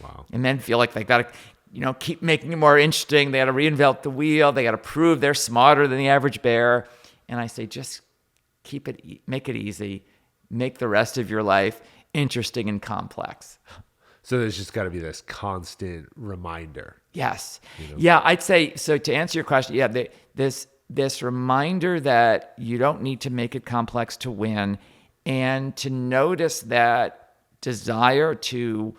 Wow. And men feel like they've got to, keep making it more interesting. They got to reinvent the wheel. They got to prove they're smarter than the average bear. And I say, just make it easy. Make the rest of your life interesting and complex. So there's just got to be this constant reminder. Yes. Yeah, I'd say, so to answer your question, this reminder that you don't need to make it complex to win, and to notice that desire to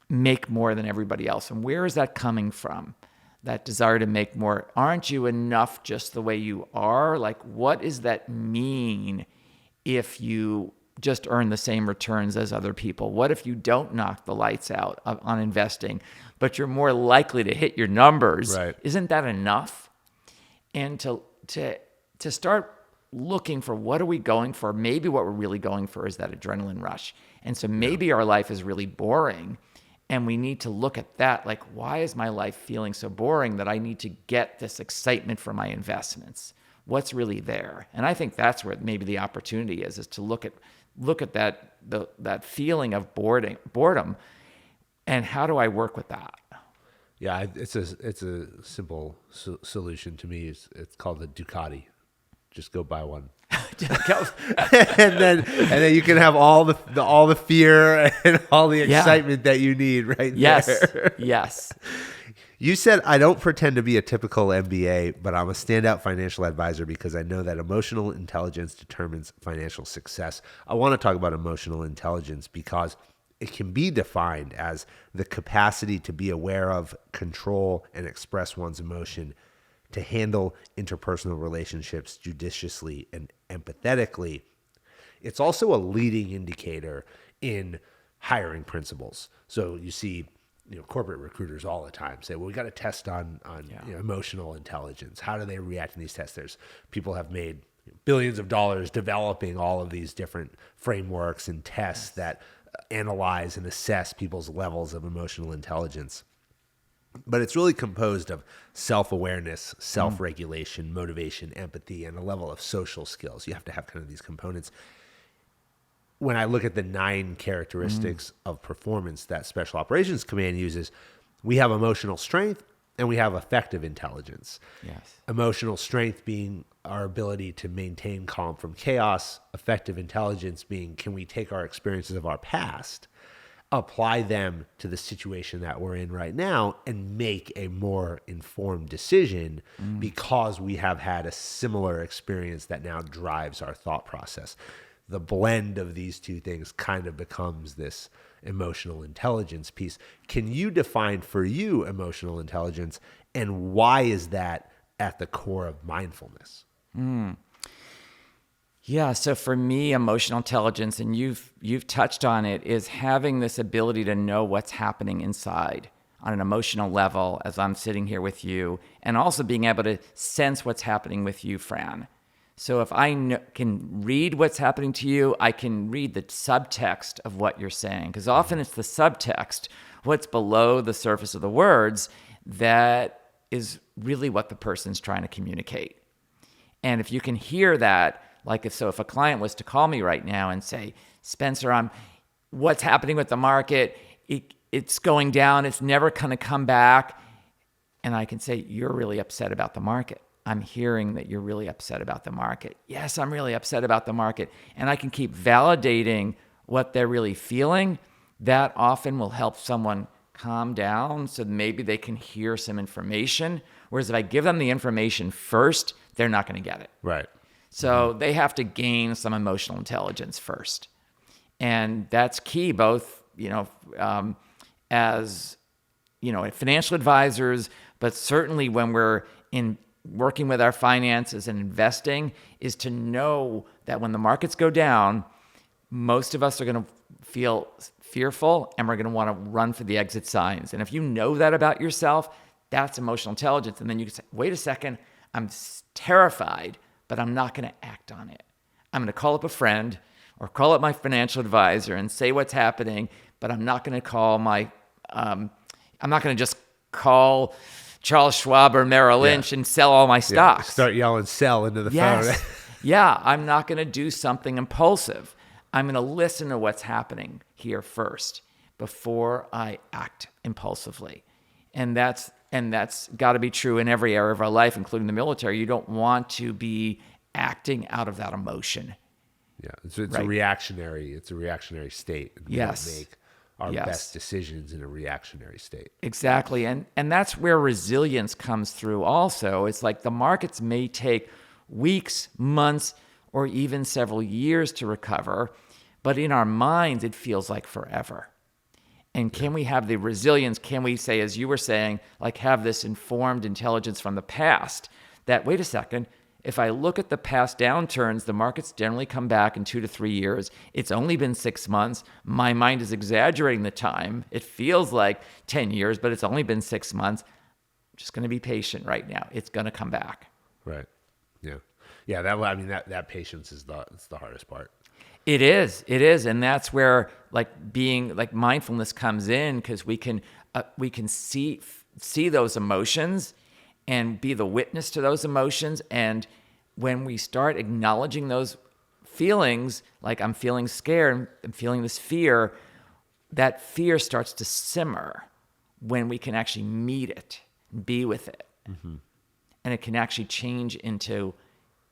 make more than everybody else. And where is that coming from? That desire to make more. Aren't you enough just the way you are? Like, what does that mean if you just earn the same returns as other people? What if you don't knock the lights out on investing, but you're more likely to hit your numbers? Right. Isn't that enough? And to start looking for, what are we going for? Maybe what we're really going for is that adrenaline rush. And so maybe our life is really boring, and we need to look at that. Like, why is my life feeling so boring that I need to get this excitement from my investments? What's really there? And I think that's where maybe the opportunity is to look at look at that feeling of boredom, and how do I work with that? Yeah, it's a simple solution to me. It's called the Ducati. Just go buy one. and then you can have all the fear and all the excitement that you need right there. Yes. You said, I don't pretend to be a typical MBA, but I'm a standout financial advisor because I know that emotional intelligence determines financial success. I want to talk about emotional intelligence because it can be defined as the capacity to be aware of, control, and express one's emotion, to handle interpersonal relationships judiciously and empathetically. It's also a leading indicator in hiring principles. So you see, corporate recruiters all the time say, well, we got to test on emotional intelligence. How do they react in these tests? People have made billions of dollars developing all of these different frameworks and tests that analyze and assess people's levels of emotional intelligence. But it's really composed of self-awareness, self-regulation, motivation, empathy, and a level of social skills. You have to have kind of these components. When I look at the 9 characteristics of performance that Special Operations Command uses, we have emotional strength and we have effective intelligence. Yes. Emotional strength being our ability to maintain calm from chaos. Effective intelligence being, can we take our experiences of our past, apply them to the situation that we're in right now, and make a more informed decision because we have had a similar experience that now drives our thought process. The blend of these two things kind of becomes this emotional intelligence piece. Can you define for you emotional intelligence, and why is that at the core of mindfulness? Yeah, so for me, emotional intelligence, and you've touched on it, is having this ability to know what's happening inside on an emotional level as I'm sitting here with you, and also being able to sense what's happening with you, Fran. So if I can read what's happening to you, I can read the subtext of what you're saying, because often it's the subtext, what's below the surface of the words, that is really what the person's trying to communicate. And if you can hear that, if a client was to call me right now and say, Spencer, what's happening with the market? It's going down. It's never going to come back. And I can say, you're really upset about the market. I'm hearing that you're really upset about the market. Yes, I'm really upset about the market. And I can keep validating what they're really feeling. That often will help someone calm down so maybe they can hear some information. Whereas if I give them the information first, they're not going to get it. Right. So they have to gain some emotional intelligence first. And that's key, both, as, financial advisors, but certainly when we're in working with our finances and investing, is to know that when the markets go down, most of us are going to feel fearful and we're going to want to run for the exit signs. And if you know that about yourself, that's emotional intelligence. And then you can say, wait a second, I'm terrified, but I'm not going to act on it. I'm going to call up a friend or call up my financial advisor and say what's happening, but I'm not going to call I'm not going to just call Charles Schwab or Merrill Lynch and sell all my stocks. Start yelling sell into the phone. Yeah, I'm not going to do something impulsive. I'm going to listen to what's happening here first before I act impulsively. And that's got to be true in every area of our life, including the military. You don't want to be acting out of that emotion. Yeah, it's a reactionary state. We don't make our best decisions in a reactionary state. Exactly. And that's where resilience comes through also. It's like the markets may take weeks, months, or even several years to recover, but in our minds, it feels like forever. And can we have the resilience? Can we say, as you were saying, have this informed intelligence from the past that, wait a second, if I look at the past downturns, the markets generally come back in 2 to 3 years. It's only been 6 months. My mind is exaggerating the time. It feels like 10 years, but it's only been 6 months. I'm just going to be patient right now. It's going to come back. Right. Yeah. Yeah. That patience is the hardest part. It is. And that's where mindfulness comes in, because we can see those emotions and be the witness to those emotions. And when we start acknowledging those feelings, like I'm feeling scared, I'm feeling this fear, that fear starts to simmer when we can actually meet it, be with it. Mm-hmm. And it can actually change into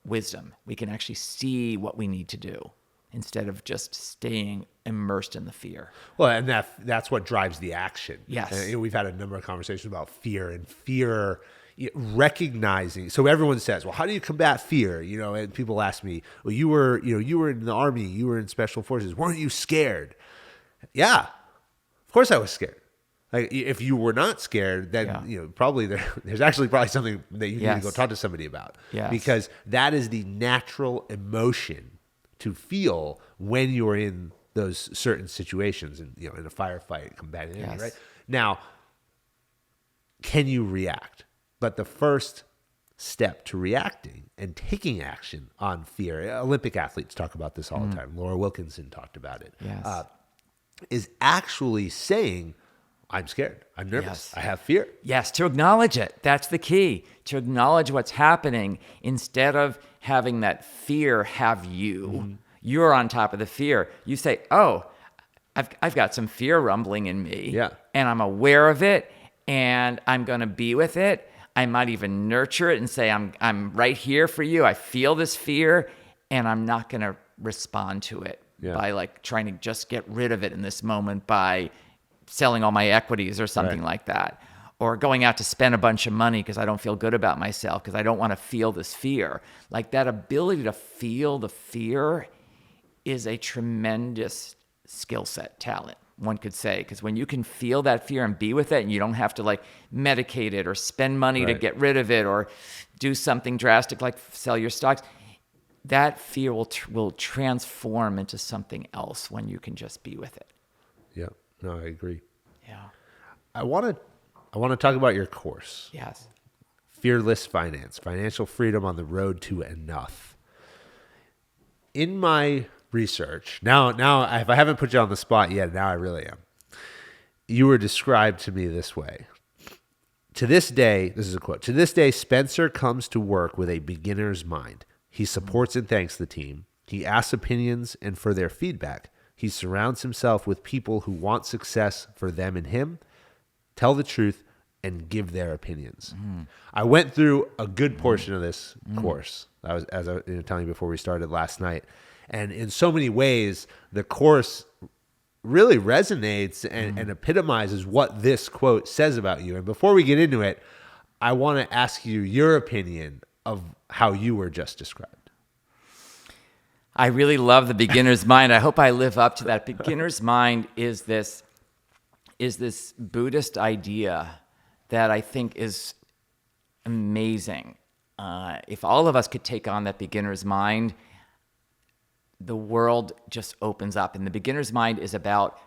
wisdom. We can actually see what we need to do instead of just staying immersed in the fear. Well, and that's what drives the action. Yes. And, we've had a number of conversations about fear and fear, recognizing. So everyone says, well, how do you combat fear? And people ask me, well, you were in the Army, you were in special forces. Weren't you scared? Yeah, of course I was scared. Like, if you were not scared, then probably there's actually something that you need to go talk to somebody about. Yes. Because that is the natural emotion to feel when you're in those certain situations, and in a firefight, combating enemy, right? Now, can you react? But the first step to reacting and taking action on fear, Olympic athletes talk about this all the time. Laura Wilkinson talked about it. Yes. Is actually saying, I'm scared. I'm nervous. Yes. I have fear. Yes, to acknowledge it. That's the key. To acknowledge what's happening instead of having that fear have you. Mm-hmm. You're on top of the fear. You say, oh, I've got some fear rumbling in me. Yeah. And I'm aware of it, and I'm going to be with it. I might even nurture it and say, I'm right here for you. I feel this fear, and I'm not going to respond to it by like trying to just get rid of it in this moment by selling all my equities or something like that, or going out to spend a bunch of money because I don't feel good about myself because I don't want to feel this fear. Like, that ability to feel the fear is a tremendous skill set, talent, one could say, because when you can feel that fear and be with it, and you don't have to like medicate it or spend money to get rid of it or do something drastic like sell your stocks, that fear will transform into something else when you can just be with it. Yeah. No, I agree. Yeah. I want to talk about your course. Yes. Fearless Finance, Financial Freedom on the Road to Enough. In my research, now if I haven't put you on the spot yet, now I really am. You were described to me this way. To this day, this is a quote, to this day, Spencer comes to work with a beginner's mind. He supports and thanks the team. He asks opinions and for their feedback. He surrounds himself with people who want success for them and him, tell the truth, and give their opinions. I went through a good portion of this course. I was, as I was telling you before we started last night. And in so many ways, the course really resonates and epitomizes what this quote says about you. And before we get into it, I want to ask you your opinion of how you were just described. I really love the beginner's mind. I hope I live up to that. Beginner's mind is this Buddhist idea that I think is amazing. If all of us could take on that beginner's mind, the world just opens up. And the beginner's mind is about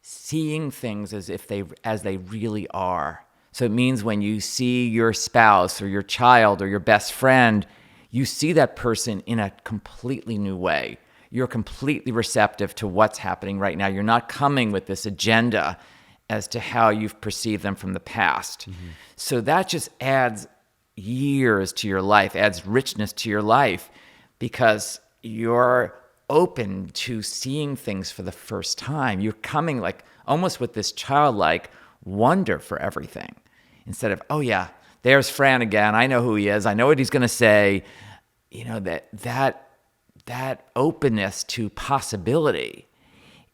seeing things as they really are. So it means when you see your spouse or your child or your best friend, you see that person in a completely new way. You're completely receptive to what's happening right now. You're not coming with this agenda as to how you've perceived them from the past. Mm-hmm. So that just adds years to your life, adds richness to your life, because you're open to seeing things for the first time. You're coming like almost with this childlike wonder for everything, instead of, oh yeah, there's Fran again. I know who he is. I know what he's going to say. You know, that openness to possibility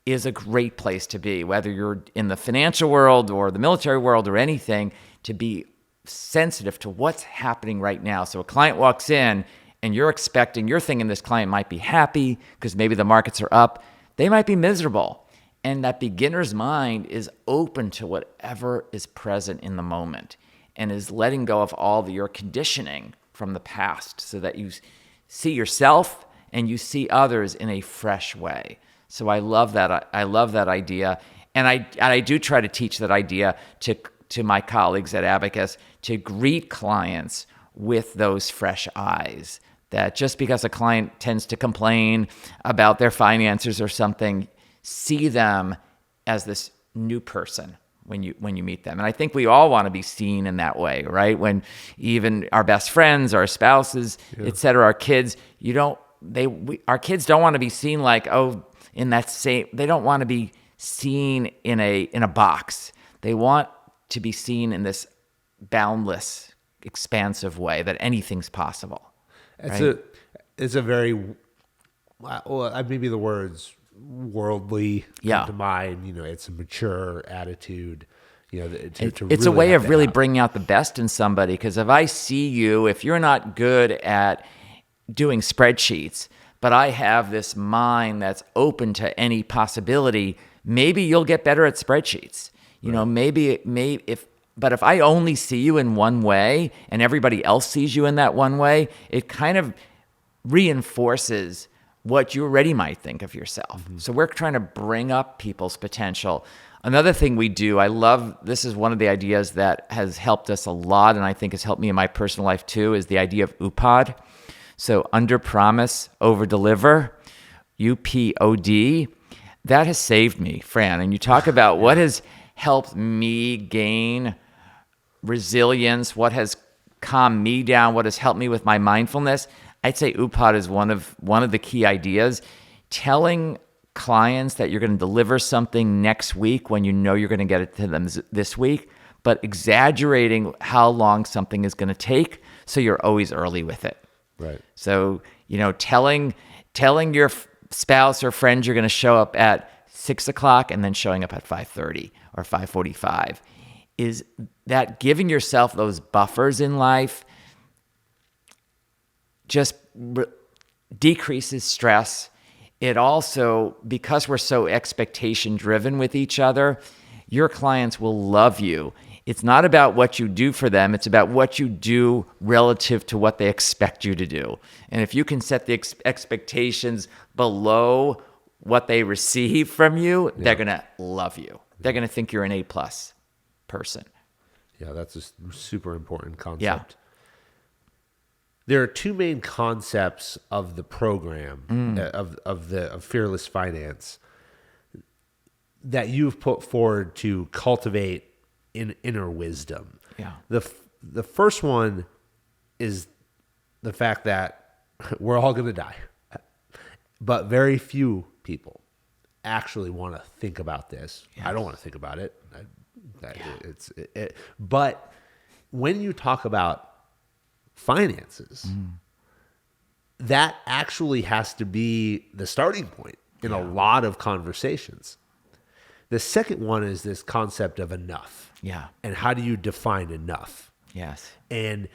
is a great place to be, whether you're in the financial world or the military world or anything, to be sensitive to what's happening right now. So a client walks in and you're thinking this client might be happy because maybe the markets are up. They might be miserable. And that beginner's mind is open to whatever is present in the moment and is letting go of all your conditioning from the past so that you see yourself and you see others in a fresh way. So I love that. I love that idea. And I do try to teach that idea to my colleagues at Abacus, to greet clients with those fresh eyes. That just because a client tends to complain about their finances or something, see them as this new person when you meet them. And I think we all want to be seen in that way, right? When even our best friends, our spouses, et cetera, our kids, you don't our kids don't want to be seen like, they don't want to be seen in a box. They want to be seen in this boundless, expansive way that anything's possible. It's a very, well, maybe the words worldly come to mind. It's a mature attitude. It's really a way of really bringing out the best in somebody. Because if you're not good at doing spreadsheets, but I have this mind that's open to any possibility, maybe you'll get better at spreadsheets. But if I only see you in one way and everybody else sees you in that one way, it kind of reinforces what you already might think of yourself. Mm-hmm. So we're trying to bring up people's potential. Another thing we do, this is one of the ideas that has helped us a lot, and I think has helped me in my personal life too, is the idea of UPOD. So under promise, over deliver, UPOD. That has saved me, Fran. And you talk about what has helped me gain resilience, what has calmed me down, what has helped me with my mindfulness. I'd say UPOD is one of the key ideas. Telling clients that you're going to deliver something next week when you know you're going to get it to them this week, but exaggerating how long something is going to take, so you're always early with it. Right. So, telling your spouse or friend you're going to show up at 6:00 and then showing up at 5:30 or 5:45, is that giving yourself those buffers in life just decreases stress. It also, because we're so expectation driven with each other, your clients will love you. It's not about what you do for them. It's about what you do relative to what they expect you to do. And if you can set the expectations below what they receive from you, they're going to love you. They're going to think you're an A+ person. Yeah, that's a super important concept. Yeah. There are two main concepts of the program, of Fearless Finance, that you've put forward to cultivate inner wisdom. Yeah. The first one is the fact that we're all going to die, but very few people actually want to think about this. Yes. I don't want to think about it. But when you talk about finances, that actually has to be the starting point in a lot of conversations. The second one is this concept of enough. Yeah. And how do you define enough? Yes. And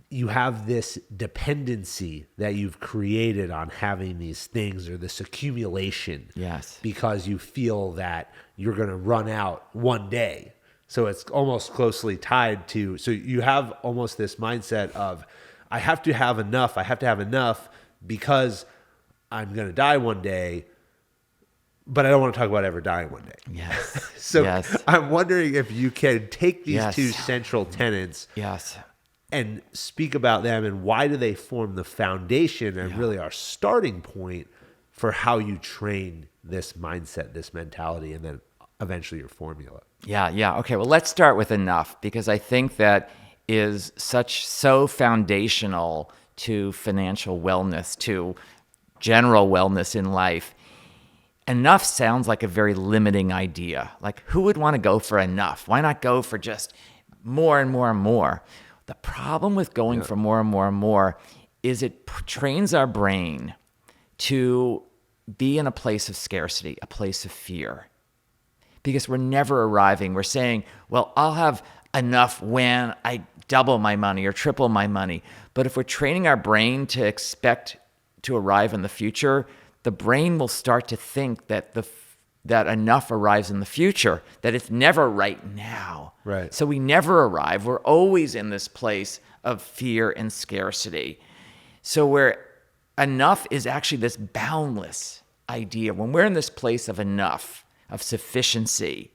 you have this dependency that you've created on having these things, or this accumulation. Yes. Because you feel that you're going to run out one day. So it's almost closely tied to, so you have almost this mindset of, I have to have enough because I'm going to die one day, but I don't want to talk about ever dying one day. Yes. So yes. I'm wondering if you can take these two central tenets and speak about them, and why do they form the foundation and really our starting point for how you train this mindset, this mentality, and then eventually your formula. Yeah. Okay, well, let's start with enough, because I think that is so foundational to financial wellness, to general wellness in life. Enough sounds like a very limiting idea. Like, who would want to go for enough? Why not go for just more and more and more? The problem with going for more and more and more is it trains our brain to be in a place of scarcity, a place of fear. Because we're never arriving. We're saying, well, I'll have enough when I double my money or triple my money. But if we're training our brain to expect to arrive in the future, the brain will start to think that that enough arrives in the future, that it's never right now. Right. So we never arrive. We're always in this place of fear and scarcity. So where enough is actually this boundless idea. When we're in this place of enough, of sufficiency,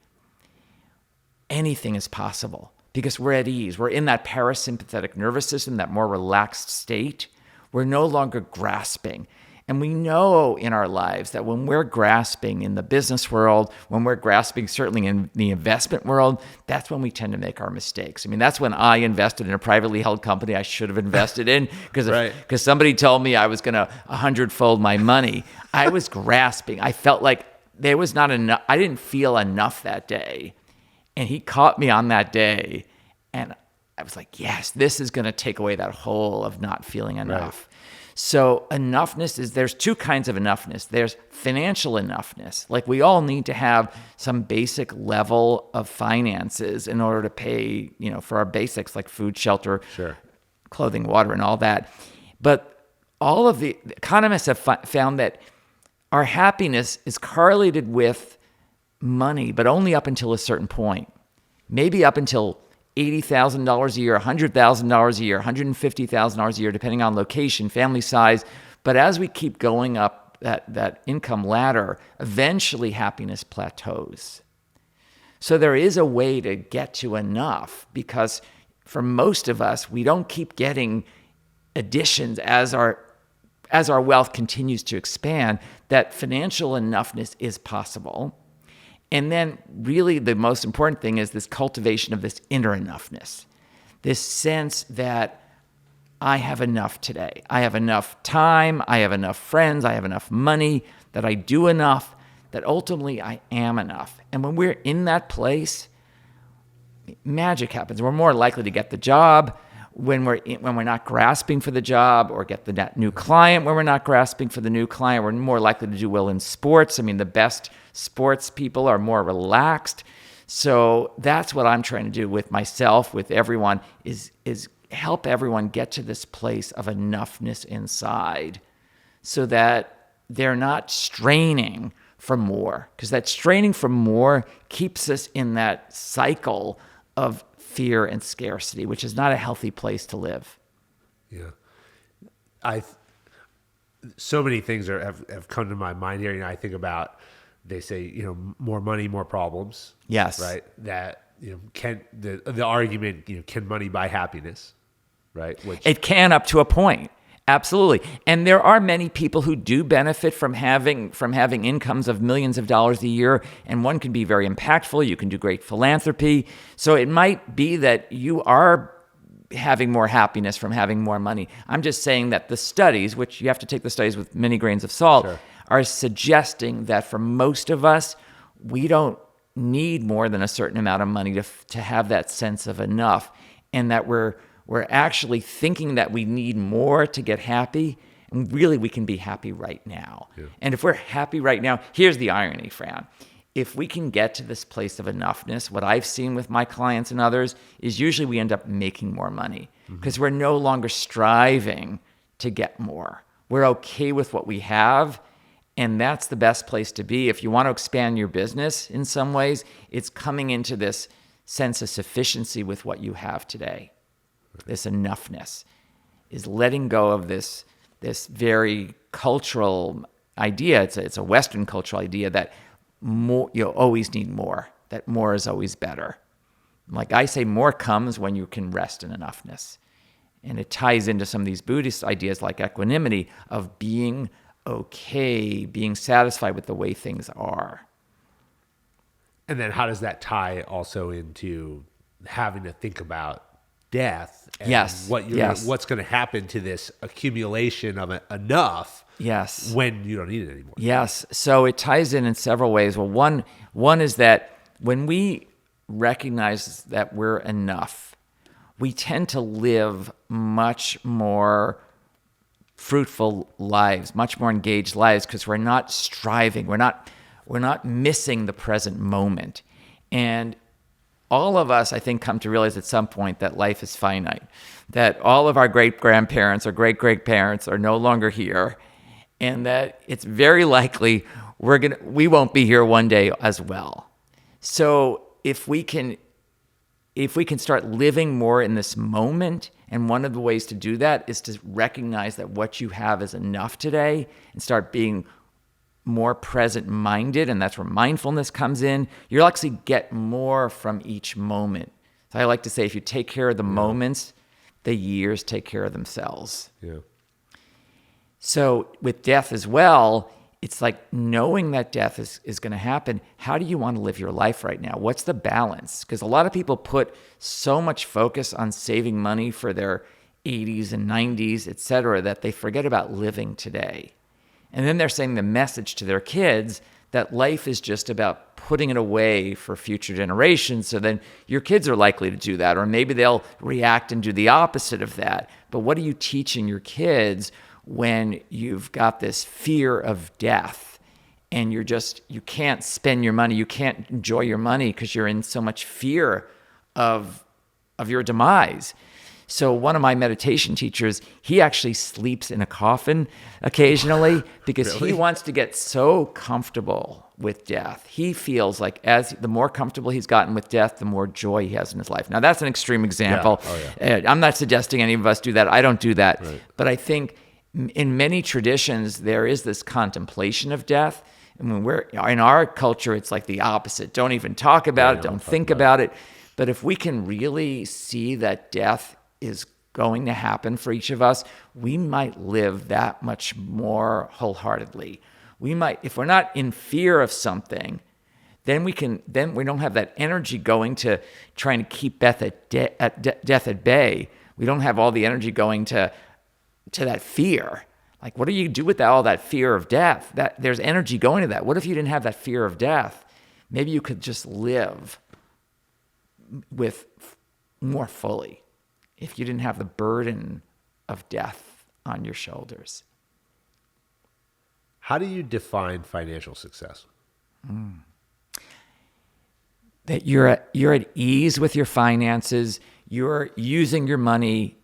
anything is possible because we're at ease. We're in that parasympathetic nervous system, that more relaxed state. We're no longer grasping. And we know in our lives that when we're grasping in the business world, when we're grasping certainly in the investment world, that's when we tend to make our mistakes. I mean, that's when I invested in a privately held company I should have invested in because Right. somebody told me I was going to 100-fold my money. I was grasping. I felt like there was not enough. I didn't feel enough that day. And he caught me on that day. And I was like, yes, this is going to take away that hole of not feeling enough. Right. So enoughness there's two kinds of enoughness. There's financial enoughness. Like we all need to have some basic level of finances in order to pay, for our basics like food, shelter, Sure. clothing, water, and all that. But all of the economists have found that our happiness is correlated with money, but only up until a certain point. Maybe up until $80,000 a year, $100,000 a year, $150,000 a year, depending on location, family size. But as we keep going up that income ladder, eventually happiness plateaus. So there is a way to get to enough because for most of us, we don't keep getting additions as our wealth continues to expand, that financial enoughness is possible. And then really the most important thing is this cultivation of this inner enoughness, this sense that I have enough today. I have enough time. I have enough friends. I have enough money, that I do enough, that ultimately I am enough. And when we're in that place, magic happens. We're more likely to get the job when we're not grasping for the job, or get the new client when we're not grasping for the new client. We're more likely to do well in sports. I mean, the best sports people are more relaxed. So that's what I'm trying to do with myself, with everyone, is help everyone get to this place of enoughness inside so that they're not straining for more, because that straining for more keeps us in that cycle of fear and scarcity, which is not a healthy place to live. Yeah. So many things have come to my mind here. I think about, they say, more money, more problems. Yes. Right. That, can the argument, can money buy happiness? Right. Which it can up to a point. Absolutely. And there are many people who do benefit from having incomes of millions of dollars a year, and one can be very impactful. You can do great philanthropy. So it might be that you are having more happiness from having more money. I'm just saying that the studies, which you have to take the studies with many grains of salt, Sure. are suggesting that for most of us, we don't need more than a certain amount of money to have that sense of enough, and that we're actually thinking that we need more to get happy, and really we can be happy right now. Yeah. And if we're happy right now, here's the irony, Fran. If we can get to this place of enoughness, what I've seen with my clients and others is usually we end up making more money because we're no longer striving to get more. We're okay with what we have, and that's the best place to be. If you want to expand your business in some ways, it's coming into this sense of sufficiency with what you have today. This enoughness is letting go of this very cultural idea. It's a Western cultural idea that more, you always need more, that more is always better. Like I say, more comes when you can rest in enoughness. And it ties into some of these Buddhist ideas like equanimity, of being okay, being satisfied with the way things are. And then how does that tie also into having to think about death and what's going to happen to this accumulation of enough when you don't need it anymore? Yes. So it ties in several ways. Well, one is that when we recognize that we're enough, we tend to live much more fruitful lives, much more engaged lives, because we're not striving. We're not missing the present moment. And all of us, I think, come to realize at some point that life is finite, that all of our great-grandparents or great-great-parents are no longer here, and that it's very likely we won't be here one day as well. So if we can start living more in this moment, and one of the ways to do that is to recognize that what you have is enough today, and start being more present-minded, and that's where mindfulness comes in. You'll actually get more from each moment. So I like to say, if you take care of the moments, the years take care of themselves. Yeah. So with death as well, it's like knowing that death is going to happen. How do you want to live your life right now? What's the balance? Because a lot of people put so much focus on saving money for their 80s and 90s, et cetera, that they forget about living today. And then they're saying the message to their kids that life is just about putting it away for future generations. So then your kids are likely to do that, or maybe they'll react and do the opposite of that. But what are you teaching your kids when you've got this fear of death and you can't spend your money, you can't enjoy your money because you're in so much fear of your demise? So one of my meditation teachers, he actually sleeps in a coffin occasionally because Really? he wants to get so comfortable with death. He feels like the more comfortable he's gotten with death, the more joy he has in his life. Now that's an extreme example. Yeah. Oh, yeah. I'm not suggesting any of us do that. I don't do that. Right. But I think in many traditions, there is this contemplation of death. And when we're in our culture, it's like the opposite. Don't even talk about it. Don't think about it. But if we can really see that death is going to happen for each of us, we might live that much more wholeheartedly. We might, if we're not in fear of something, then we don't have that energy going to trying to keep death at bay. We don't have all the energy going to that fear. Like, what do you do with all that fear of death? That there's energy going to that. What if you didn't have that fear of death? Maybe you could just live with more fully if you didn't have the burden of death on your shoulders. How do you define financial success? That you're at ease with your finances, you're using your money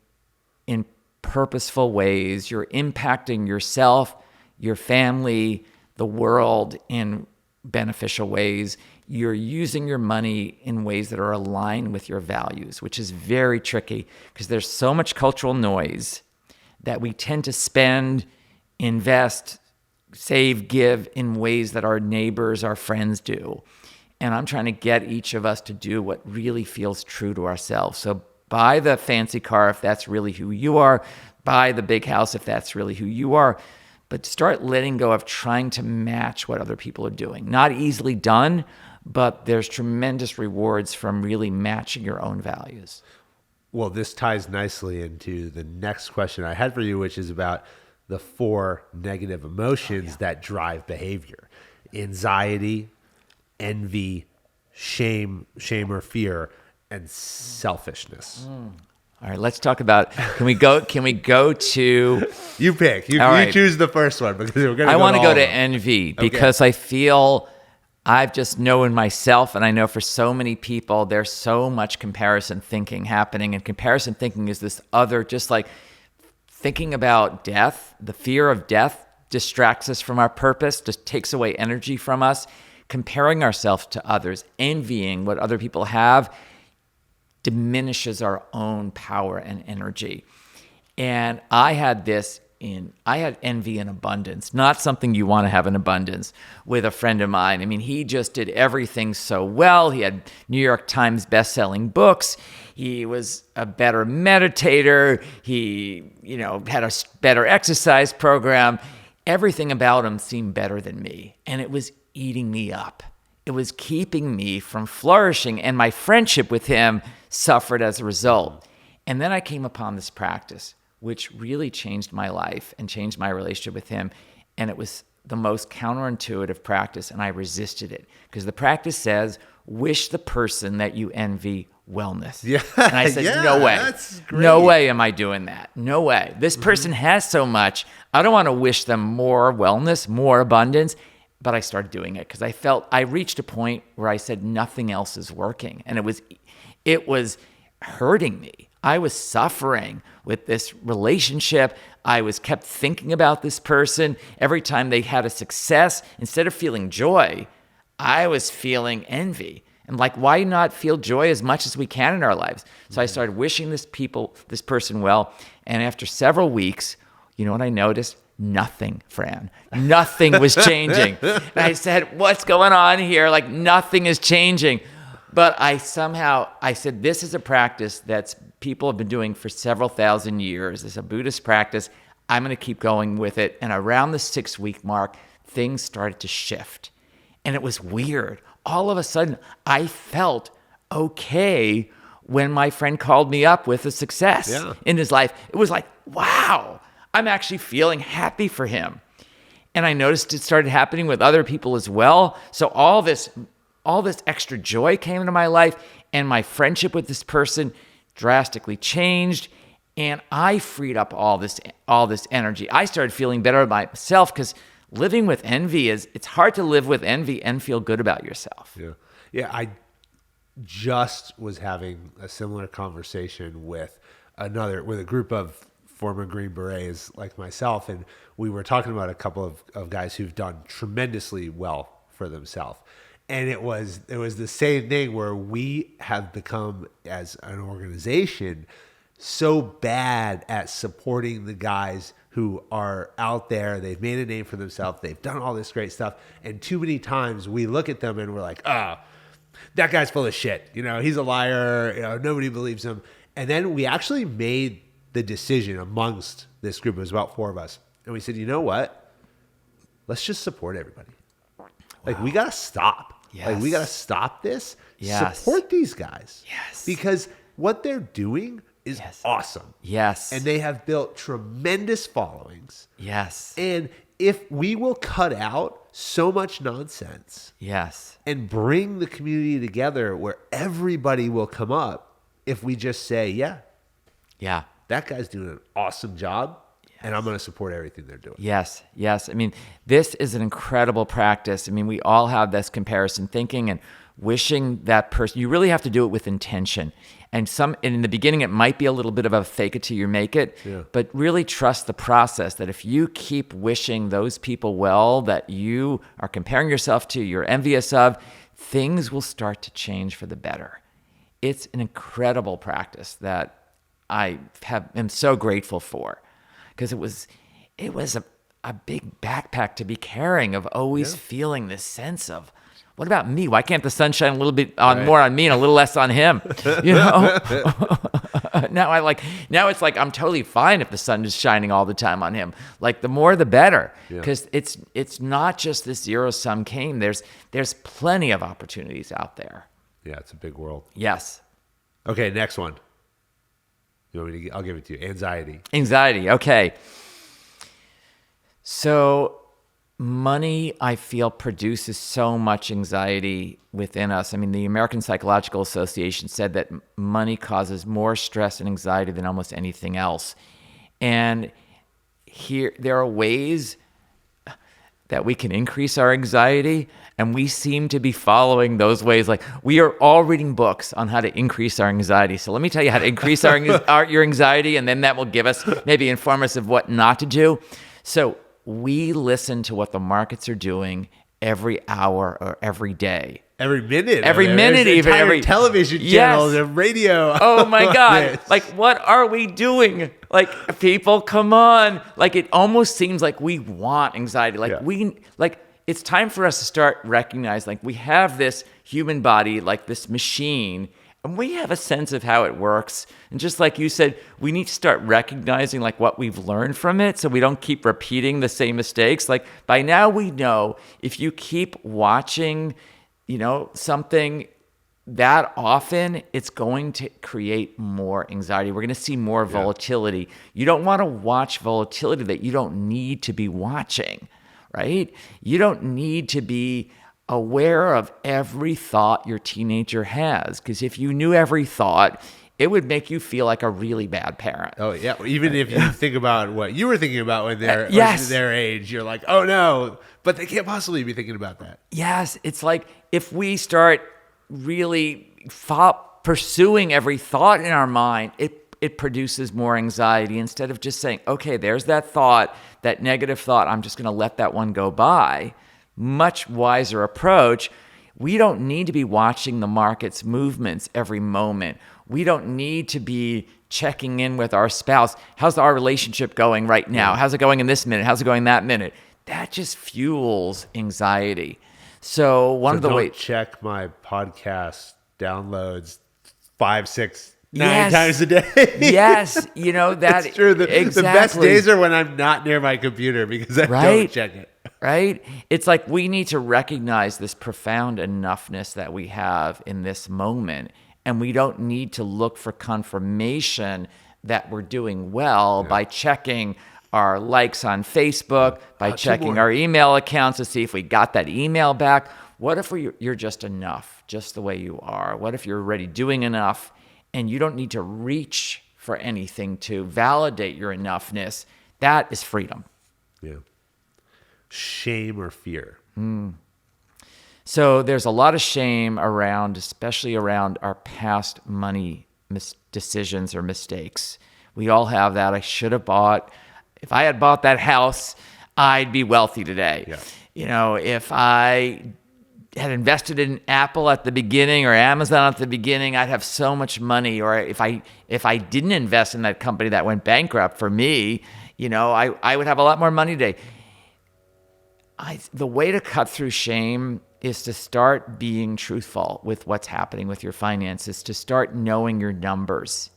in purposeful ways, you're impacting yourself, your family, the world in beneficial ways. You're using your money in ways that are aligned with your values, which is very tricky because there's so much cultural noise that we tend to spend, invest, save, give in ways that our neighbors, our friends do. And I'm trying to get each of us to do what really feels true to ourselves. So buy the fancy car if that's really who you are. Buy the big house if that's really who you are. But start letting go of trying to match what other people are doing. Not easily done, but there's tremendous rewards from really matching your own values. Well, this ties nicely into the next question I had for you, which is about the 4 negative emotions that drive behavior: anxiety, envy, shame or fear, and selfishness. All right, let's talk about, can we go to... You pick. You right. choose the first one because we're going to I want to go to them. envy because I feel I've just known myself, and I know for so many people, there's so much comparison thinking happening. And comparison thinking is this other, just like thinking about death, the fear of death distracts us from our purpose, just takes away energy from us. Comparing ourselves to others, envying what other people have, diminishes our own power and energy. And I had envy in abundance, not something you want to have in abundance, with a friend of mine. I mean, he just did everything so well. He had New York Times best-selling books. He was a better meditator. He, had a better exercise program. Everything about him seemed better than me. And it was eating me up. It was keeping me from flourishing, and my friendship with him suffered as a result. And then I came upon this practice, which really changed my life and changed my relationship with him. And it was the most counterintuitive practice, and I resisted it because the practice says, wish the person that you envy wellness. Yeah. And I said, yeah, no way. That's great. No way am I doing that. No way. This person has so much. I don't want to wish them more wellness, more abundance. But I started doing it because I reached a point where I said nothing else is working. And it was hurting me. I was suffering with this relationship. I was kept thinking about this person. Every time they had a success, instead of feeling joy, I was feeling envy. And like, why not feel joy as much as we can in our lives? So I started wishing this person well. And after several weeks, you know what I noticed? Nothing, Fran. Nothing was changing. And I said, what's going on here? Like, nothing is changing. But I said, this is a practice that people have been doing for several thousand years. It's a Buddhist practice. I'm going to keep going with it. And around the 6-week mark, things started to shift. And it was weird. All of a sudden, I felt okay when my friend called me up with a success in his life. It was like, wow, I'm actually feeling happy for him. And I noticed it started happening with other people as well. So all this extra joy came into my life, and my friendship with this person drastically changed. And I freed up all this energy. I started feeling better about myself, because living with envy it's hard to live with envy and feel good about yourself. Yeah. I just was having a similar conversation with a group of former Green Berets like myself, and we were talking about a couple of guys who've done tremendously well for themselves. And it was the same thing where we have become, as an organization, so bad at supporting the guys who are out there. They've made a name for themselves. They've done all this great stuff. And too many times we look at them and we're like, that guy's full of shit. He's a liar. Nobody believes him. And then we actually made the decision amongst this group. It was about 4 of us. And we said, you know what? Let's just support everybody. Like, we got to stop. Yes. Like, we got to stop this. Yes. Support these guys. Yes. Because what they're doing is awesome. Yes. And they have built tremendous followings. Yes. And if we will cut out so much nonsense. Yes. And bring the community together where everybody will come up, if we just say, yeah, that guy's doing an awesome job. And I'm going to support everything they're doing. Yes. I mean, this is an incredible practice. I mean, we all have this comparison thinking and wishing that person. You really have to do it with intention. And in the beginning, it might be a little bit of a fake it till you make it. Yeah. But really trust the process, that if you keep wishing those people well that you are comparing yourself to, you're envious of, things will start to change for the better. It's an incredible practice that I am so grateful for. Because it was a big backpack to be carrying, of always feeling this sense of, what about me? Why can't the sun shine a little bit more on me and a little less on him? Now it's like I'm totally fine if the sun is shining all the time on him. Like, the more the better, because it's not just this zero-sum game. There's plenty of opportunities out there. Yeah, it's a big world. Yes. Okay, next one. You want me to? I'll give it to you. Anxiety. Okay. So money, I feel, produces so much anxiety within us. I mean, the American Psychological Association said that money causes more stress and anxiety than almost anything else. And there are ways that we can increase our anxiety, and we seem to be following those ways. Like, we are all reading books on how to increase our anxiety. So let me tell you how to increase your anxiety, and then that will inform us of what not to do. So we listen to what the markets are doing every hour or every day. Every minute. Even. Every television channels and radio. Oh my God. Like, what are we doing? Like, people, come on. Like, it almost seems like we want anxiety. It's time for us to start recognizing, like, we have this human body, like this machine, and we have a sense of how it works. And just like you said, we need to start recognizing, like, what we've learned from it, so we don't keep repeating the same mistakes. Like, by now we know if you keep watching, something that often, it's going to create more anxiety. We're going to see more volatility. You don't want to watch volatility that you don't need to be watching, right? You don't need to be aware of every thought your teenager has, because if you knew every thought, it would make you feel like a really bad parent. Oh, yeah. Even if you think about what you were thinking about when they're their age, you're like, oh, no. But they can't possibly be thinking about that. Yes. It's like, if we start really pursuing every thought in our mind, it produces more anxiety, instead of just saying, okay, there's that thought, that negative thought, I'm just going to let that one go by. Much wiser approach. We don't need to be watching the market's movements every moment. We don't need to be checking in with our spouse. How's our relationship going right now? How's it going in this minute? How's it going that minute? That just fuels anxiety. So one of the ways... check my podcast downloads 5-6 nine Yes. times a day. Yes, that That's true. The best exactly. days are when I'm not near my computer because I don't Right? check it. Right? It's like we need to recognize this profound enoughness that we have in this moment. And we don't need to look for confirmation that we're doing well by checking our likes on Facebook, by checking our email accounts to see if we got that email back. What if you're just enough, just the way you are? What if you're already doing enough and you don't need to reach for anything to validate your enoughness? That is freedom. Yeah. Shame or fear? So there's a lot of shame around, especially around our past money decisions or mistakes. We all have that. I should have bought. If I had bought that house, I'd be wealthy today. Yeah. If I had invested in Apple at the beginning or Amazon at the beginning, I'd have so much money. Or if I didn't invest in that company that went bankrupt for me, I would have a lot more money today. The way to cut through shame is to start being truthful with what's happening with your finances, to start knowing your numbers.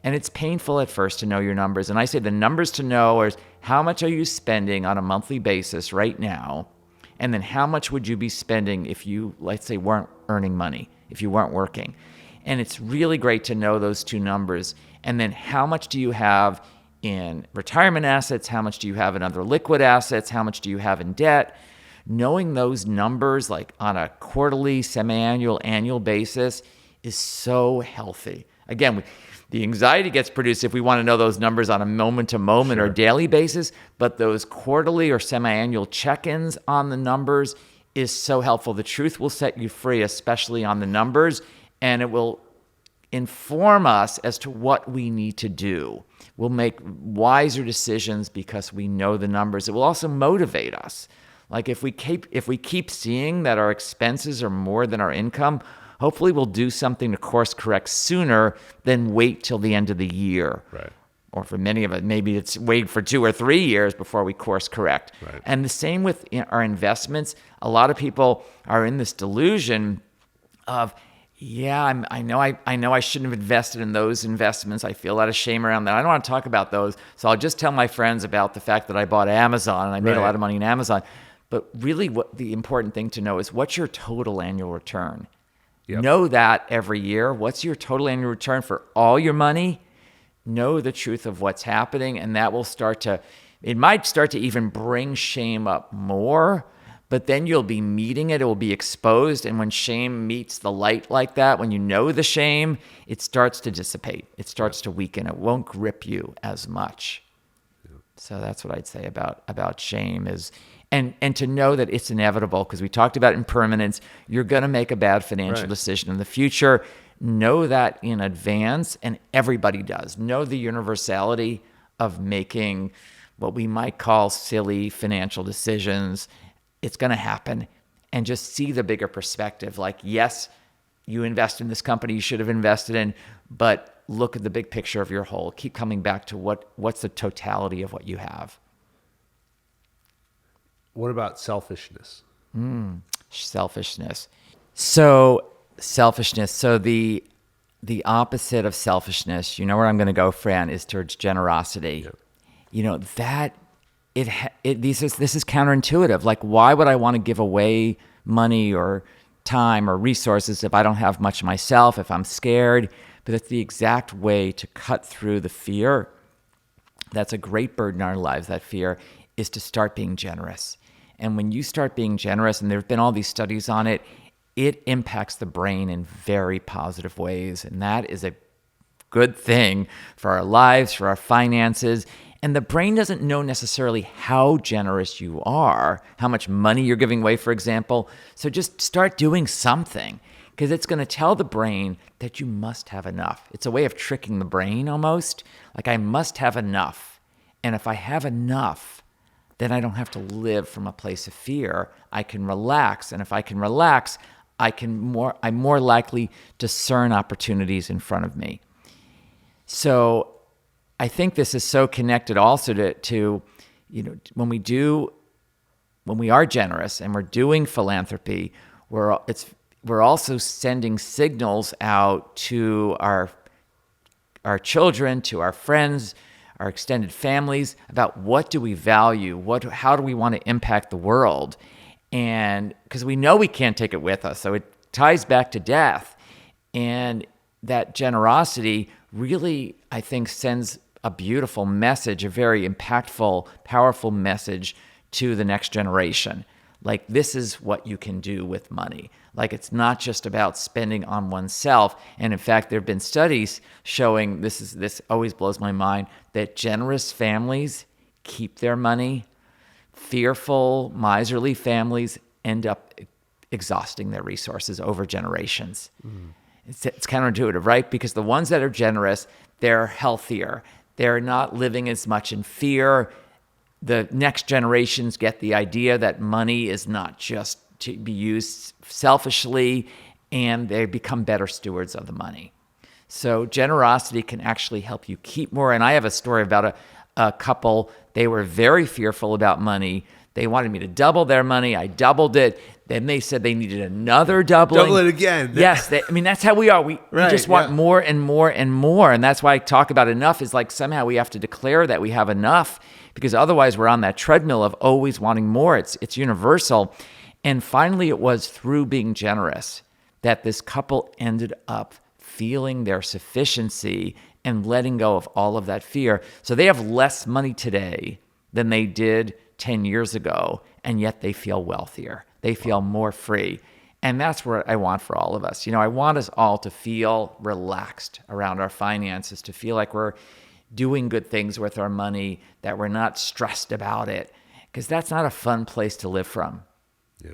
And it's painful at first to know your numbers. And I say the numbers to know is how much are you spending on a monthly basis right now? And then how much would you be spending if you, let's say, weren't earning money, if you weren't working? And it's really great to know those two numbers. And then how much do you have in retirement assets? How much do you have in other liquid assets? How much do you have in debt? Knowing those numbers like on a quarterly, semi-annual, annual basis is so healthy. Again, the anxiety gets produced if we want to know those numbers on a moment-to-moment or daily basis, but those quarterly or semi-annual check-ins on the numbers is so helpful. The truth will set you free, especially on the numbers, and it will inform us as to what we need to do. We'll make wiser decisions because we know the numbers. It will also motivate us. Like if we keep seeing that our expenses are more than our income, hopefully we'll do something to course correct sooner than wait till the end of the year. Right. Or for many of us, maybe it's wait for 2 or 3 years before we course correct. Right. And the same with our investments. A lot of people are in this delusion of, I know I shouldn't have invested in those investments. I feel a lot of shame around that. I don't want to talk about those. So I'll just tell my friends about the fact that I bought Amazon and I made a lot of money in Amazon. But really what the important thing to know is what's your total annual return? Yep. Know that every year. What's your total annual return for all your money? Know the truth of what's happening, and that will it might start to even bring shame up more, but then you'll be meeting it. It will be exposed. And when shame meets the light like that, when you know the shame, it starts to dissipate. It starts to weaken. It won't grip you as much. Yep. So that's what I'd say about shame is, and to know that it's inevitable, because we talked about impermanence. You're going to make a bad financial decision in the future. Know that in advance, and everybody does. Know the universality of making what we might call silly financial decisions. It's going to happen, and just see the bigger perspective. Like, yes, you invest in this company you should have invested in, but look at the big picture of your whole. Keep coming back to what's the totality of what you have. What about selfishness? Selfishness. So selfishness. So the opposite of selfishness, you know where I'm going to go, Fran, is towards generosity. Yep. This is counterintuitive. Like, why would I want to give away money or time or resources if I don't have much myself, if I'm scared? But it's the exact way to cut through the fear. That's a great burden in our lives, that fear, is to start being generous. And when you start being generous, and there have been all these studies on it, it impacts the brain in very positive ways. And that is a good thing for our lives, for our finances. And the brain doesn't know necessarily how generous you are, how much money you're giving away, for example. So just start doing something, because it's going to tell the brain that you must have enough. It's a way of tricking the brain almost. Like, I must have enough. And if I have enough, then I don't have to live from a place of fear. I can relax. And if I can relax, I'm more likely to discern opportunities in front of me. So I think this is so connected also to when we are generous and we're doing philanthropy, we're also sending signals out to our our children, to our friends, our extended families, about what do we value? How do we want to impact the world? And because we know we can't take it with us. So it ties back to death. And that generosity really, I think, sends a beautiful message, a very impactful, powerful message to the next generation. Like, this is what you can do with money. Like, it's not just about spending on oneself. And in fact, there have been studies showing, this always blows my mind, that generous families keep their money. Fearful, miserly families end up exhausting their resources over generations. It's counterintuitive, right? Because the ones that are generous, they're healthier. They're not living as much in fear. The next generations get the idea that money is not just to be used selfishly, and they become better stewards of the money. So generosity can actually help you keep more. And I have a story about a couple. They were very fearful about money. They wanted me to double their money. I doubled it. Then they said they needed another doubling. Double it again. Yes. That's how we are. We just want more and more and more. And that's why I talk about enough is like somehow we have to declare that we have enough, because otherwise we're on that treadmill of always wanting more. It's universal. And finally, it was through being generous that this couple ended up feeling their sufficiency and letting go of all of that fear. So they have less money today than they did 10 years ago, and yet they feel wealthier. They feel more free. And that's what I want for all of us. I want us all to feel relaxed around our finances, to feel like we're doing good things with our money, that we're not stressed about it, because that's not a fun place to live from. Yeah.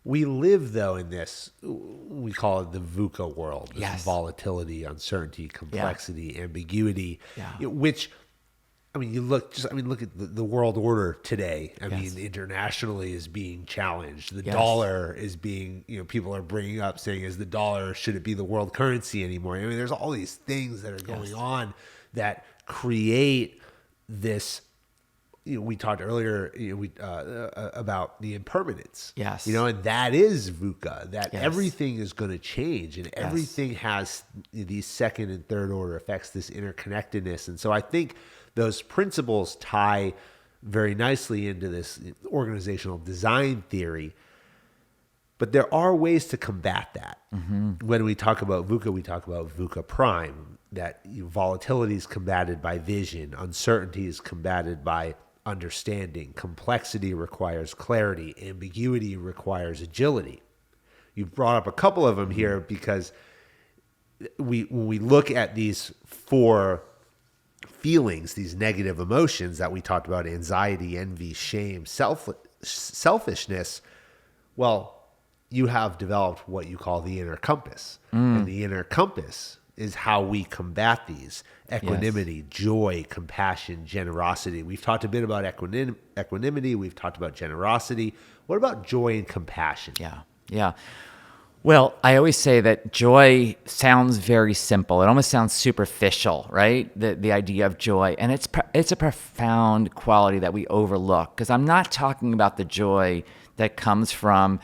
We live, though, in this, we call it the VUCA world, this volatility, uncertainty, complexity, ambiguity, which, look at the world order today. Internationally is being challenged. The dollar is being, people are bringing up saying, is the dollar, should it be the world currency anymore? There's all these things that are going on that create this. We talked earlier about the impermanence. Yes. And that is VUCA, that everything is going to change, and everything has these second and third order effects, this interconnectedness. And so I think those principles tie very nicely into this organizational design theory. But there are ways to combat that. Mm-hmm. When we talk about VUCA, we talk about VUCA prime, that volatility is combated by vision, uncertainty is combated by understanding, complexity requires clarity, ambiguity requires agility. You've brought up a couple of them here because when we look at these four feelings, these negative emotions that we talked about, anxiety, envy, shame, selfishness, well, you have developed what you call the inner compass. And the inner compass is how we combat these: equanimity, joy, compassion, generosity. We've talked a bit about equanimity. We've talked about generosity. What about joy and compassion? Yeah. Well, I always say that joy sounds very simple. It almost sounds superficial, right? The idea of joy. And it's a profound quality that we overlook, because I'm not talking about the joy that comes from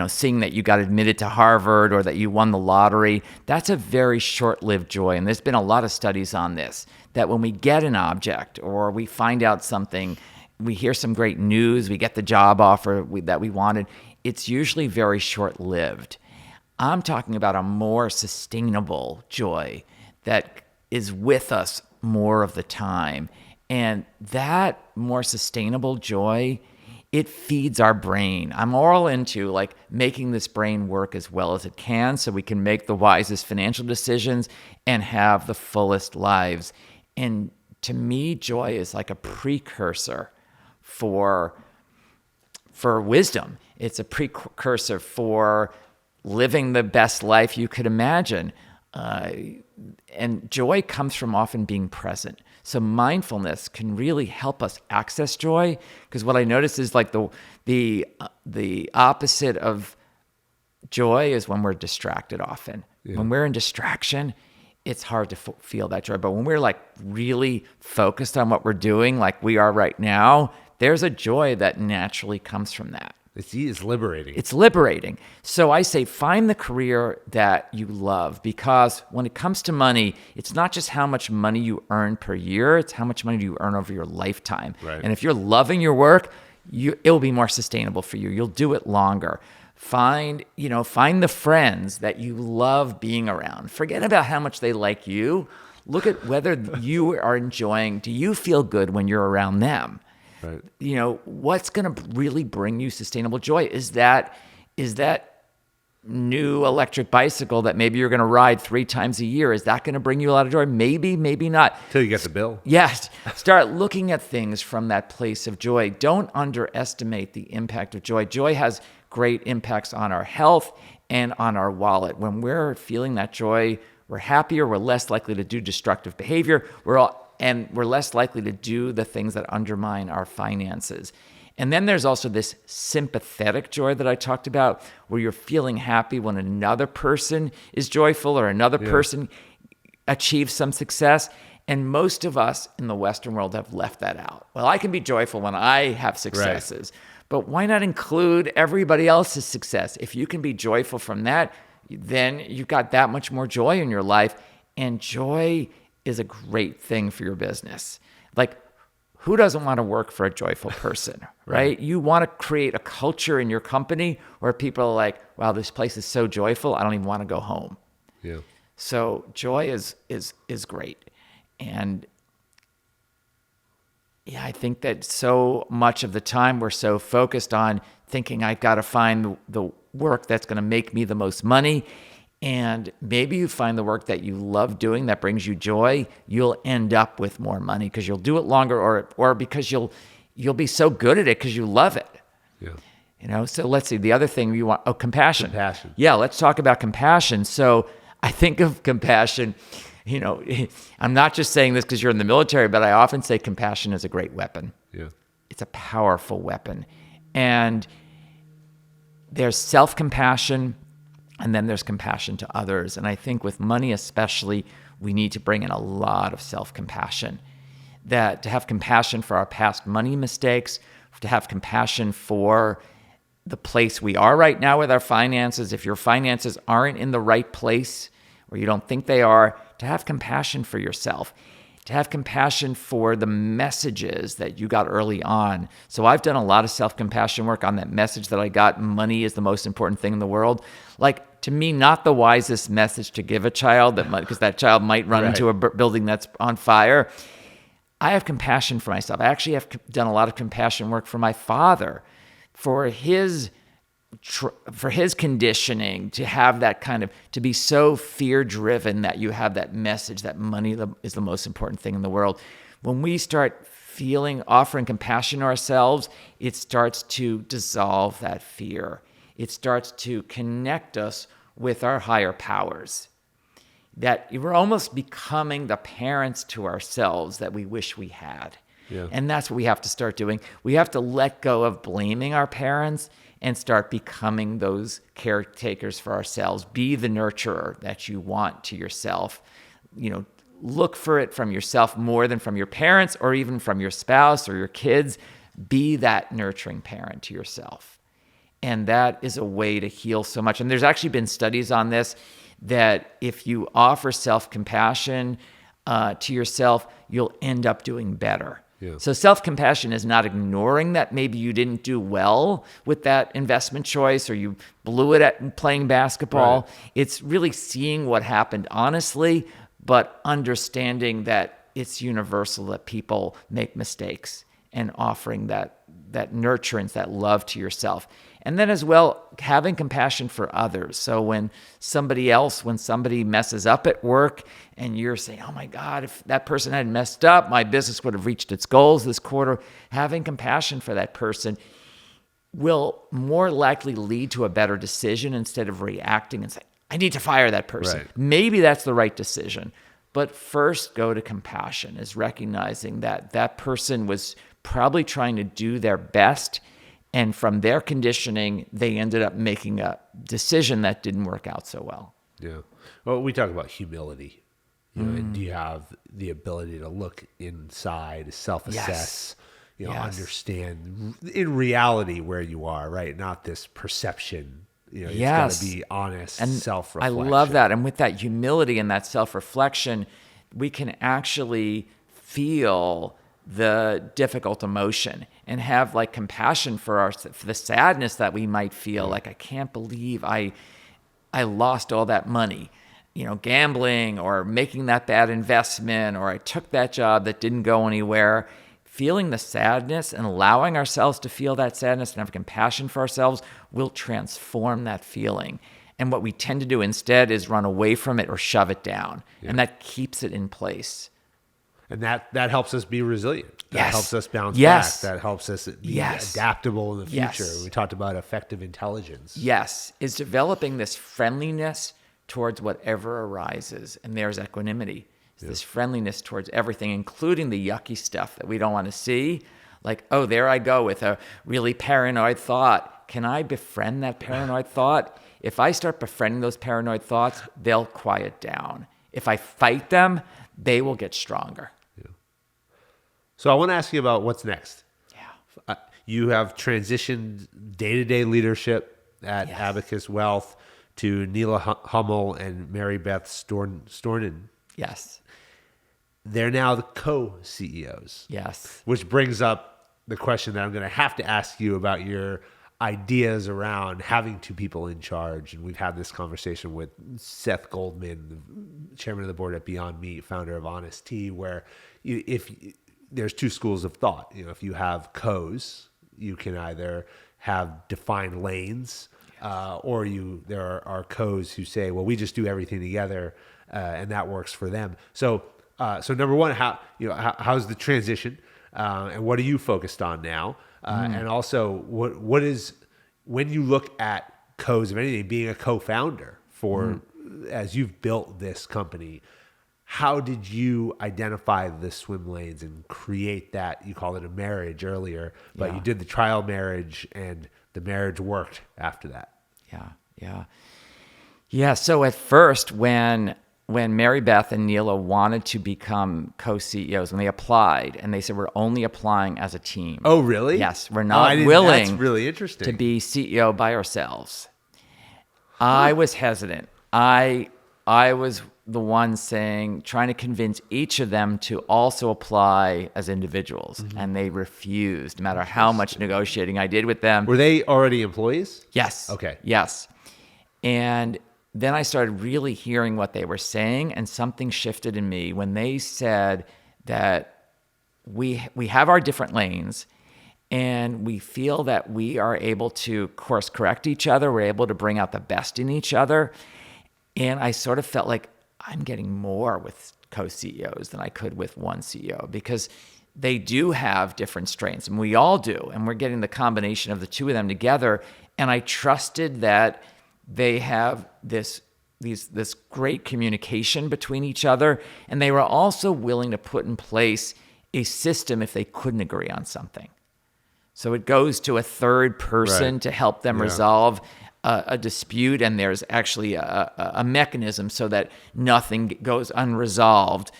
seeing that you got admitted to Harvard or that you won the lottery. That's a very short-lived joy. And there's been a lot of studies on this, that when we get an object or we find out something, we hear some great news, we get the job offer that we wanted, it's usually very short-lived. I'm talking about a more sustainable joy that is with us more of the time. And that more sustainable joy, it feeds our brain. I'm all into making this brain work as well as it can so we can make the wisest financial decisions and have the fullest lives. And to me, joy is like a precursor for wisdom. It's a precursor for living the best life you could imagine. And joy comes from often being present. So mindfulness can really help us access joy, because what I notice is the opposite of joy is when we're distracted often. Yeah. When we're in distraction, it's hard to feel that joy. But when we're really focused on what we're doing, like we are right now, there's a joy that naturally comes from that. It's liberating. It's liberating. So I say find the career that you love, because when it comes to money, it's not just how much money you earn per year, it's how much money do you earn over your lifetime. Right. And if you're loving your work, it'll be more sustainable for you. You'll do it longer. Find the friends that you love being around. Forget about how much they like you. Look at whether you are enjoying, do you feel good when you're around them? Right. What's going to really bring you sustainable joy? Is that new electric bicycle that maybe you're going to ride 3 times a year? Is that going to bring you a lot of joy? Maybe, maybe not. Till you get the bill. Yes. Start looking at things from that place of joy. Don't underestimate the impact of joy. Joy has great impacts on our health and on our wallet. When we're feeling that joy, we're happier, we're less likely to do destructive behavior, and we're less likely to do the things that undermine our finances. And then there's also this sympathetic joy that I talked about, where you're feeling happy when another person is joyful or another person achieves some success. And most of us in the Western world have left that out. Well, I can be joyful when I have successes, but why not include everybody else's success? If you can be joyful from that, then you've got that much more joy in your life. And joy is a great thing for your business. Like, who doesn't want to work for a joyful person, right? You want to create a culture in your company where people are like, wow, this place is so joyful, I don't even want to go home. Yeah. So joy is great. And yeah, I think that so much of the time we're so focused on thinking I've got to find the work that's going to make me the most money. And maybe you find the work that you love doing that brings you joy, you'll end up with more money because you'll do it longer, or because you'll be so good at it because you love it. Yeah. So let's see, the other thing you want, compassion. Compassion. Yeah, let's talk about compassion. So I think of compassion, I'm not just saying this because you're in the military, but I often say compassion is a great weapon. Yeah. It's a powerful weapon. And there's self-compassion, and then there's compassion to others. And I think with money especially, we need to bring in a lot of self-compassion. That to have compassion for our past money mistakes, to have compassion for the place we are right now with our finances. If your finances aren't in the right place, or you don't think they are, to have compassion for yourself. To have compassion for the messages that you got early on. So I've done a lot of self-compassion work on that message that I got, money is the most important thing in the world. Like, to me, not the wisest message to give a child, because that child might run into a building that's on fire. I have compassion for myself. I actually have done a lot of compassion work for my father, for his conditioning, to have that kind of, to be so fear-driven that you have that message that money is the most important thing in the world. When we start offering compassion to ourselves, it starts to dissolve that fear. It starts to connect us with our higher powers. That we're almost becoming the parents to ourselves that we wish we had. Yeah. And that's what we have to start doing. We have to let go of blaming our parents and start becoming those caretakers for ourselves. Be the nurturer that you want to yourself. Look for it from yourself more than from your parents or even from your spouse or your kids. Be that nurturing parent to yourself. And that is a way to heal so much. And there's actually been studies on this, that if you offer self-compassion to yourself, you'll end up doing better. Yeah. So self-compassion is not ignoring that maybe you didn't do well with that investment choice, or you blew it at playing basketball. Right. It's really seeing what happened honestly, but understanding that it's universal that people make mistakes, and offering that nurturance, that love to yourself. And then as well, having compassion for others. So when somebody messes up at work and you're saying, oh my God, if that person had messed up, my business would have reached its goals this quarter. Having compassion for that person will more likely lead to a better decision, instead of reacting and saying, I need to fire that person. Right. Maybe that's the right decision. But first, go to compassion, is recognizing that that person was probably trying to do their best, and from their conditioning, they ended up making a decision that didn't work out so well. Yeah. Well, we talk about humility. And do you have the ability to look inside, self-assess? Yes. understand in reality where you are, right? Not this perception. It's got to be honest and self-reflection. I love that. And with that humility and that self-reflection, we can actually feel the difficult emotion and have like compassion for the sadness that we might feel. Like, I can't believe I lost all that money, gambling or making that bad investment, or I took that job that didn't go anywhere. Feeling the sadness and allowing ourselves to feel that sadness and have compassion for ourselves will transform that feeling. And what we tend to do instead is run away from it or shove it down. And that keeps it in place. And that helps us be resilient. That helps us bounce back. That helps us be adaptable in the future. We talked about effective intelligence. Yes, is developing this friendliness towards whatever arises. And there's equanimity. It's this friendliness towards everything, including the yucky stuff that we don't want to see. Like, oh, there I go with a really paranoid thought. Can I befriend that paranoid thought? If I start befriending those paranoid thoughts, they'll quiet down. If I fight them, they will get stronger. So I want to ask you about what's next. Yeah. You have transitioned day-to-day leadership at Abacus Wealth to Neela Hummel and Mary Beth Stornen. Yes. They're now the co-CEOs. Yes. Which brings up the question that I'm going to have to ask you about your ideas around having two people in charge. And we've had this conversation with Seth Goldman, the chairman of the board at Beyond Meat, founder of Honest Tea, where there's two schools of thought. If you have co's, you can either have defined lanes, or there are co's who say, well, we just do everything together, and that works for them. So number one, how's the transition, and what are you focused on now? And also, what is, when you look at co's of anything, being a co-founder as you've built this company, how did you identify the swim lanes and create that? You called it a marriage earlier, but you did the trial marriage, and the marriage worked after that. Yeah. So at first, when Mary Beth and Neela wanted to become co-CEOs, when they applied, and they said, we're only applying as a team. Oh, really? Yes. We're not willing that's really interesting. to be CEO by ourselves. I was hesitant. I was the one trying to convince each of them to also apply as individuals. And they refused, no matter how much negotiating I did with them. Were they already employees? Yes. Okay. Yes. And then I started really hearing what they were saying, and something shifted in me when they said that we have our different lanes, and we feel that we are able to course correct each other. We're able to bring out the best in each other. And I sort of felt like I'm getting more with co-CEOs than I could with one CEO, because they do have different strengths, and we all do. And we're getting the combination of the two of them together. And I trusted that they have this great communication between each other. And they were also willing to put in place a system if they couldn't agree on something. So it goes to a third person to help them resolve a dispute, and there's actually a mechanism so that nothing goes unresolved,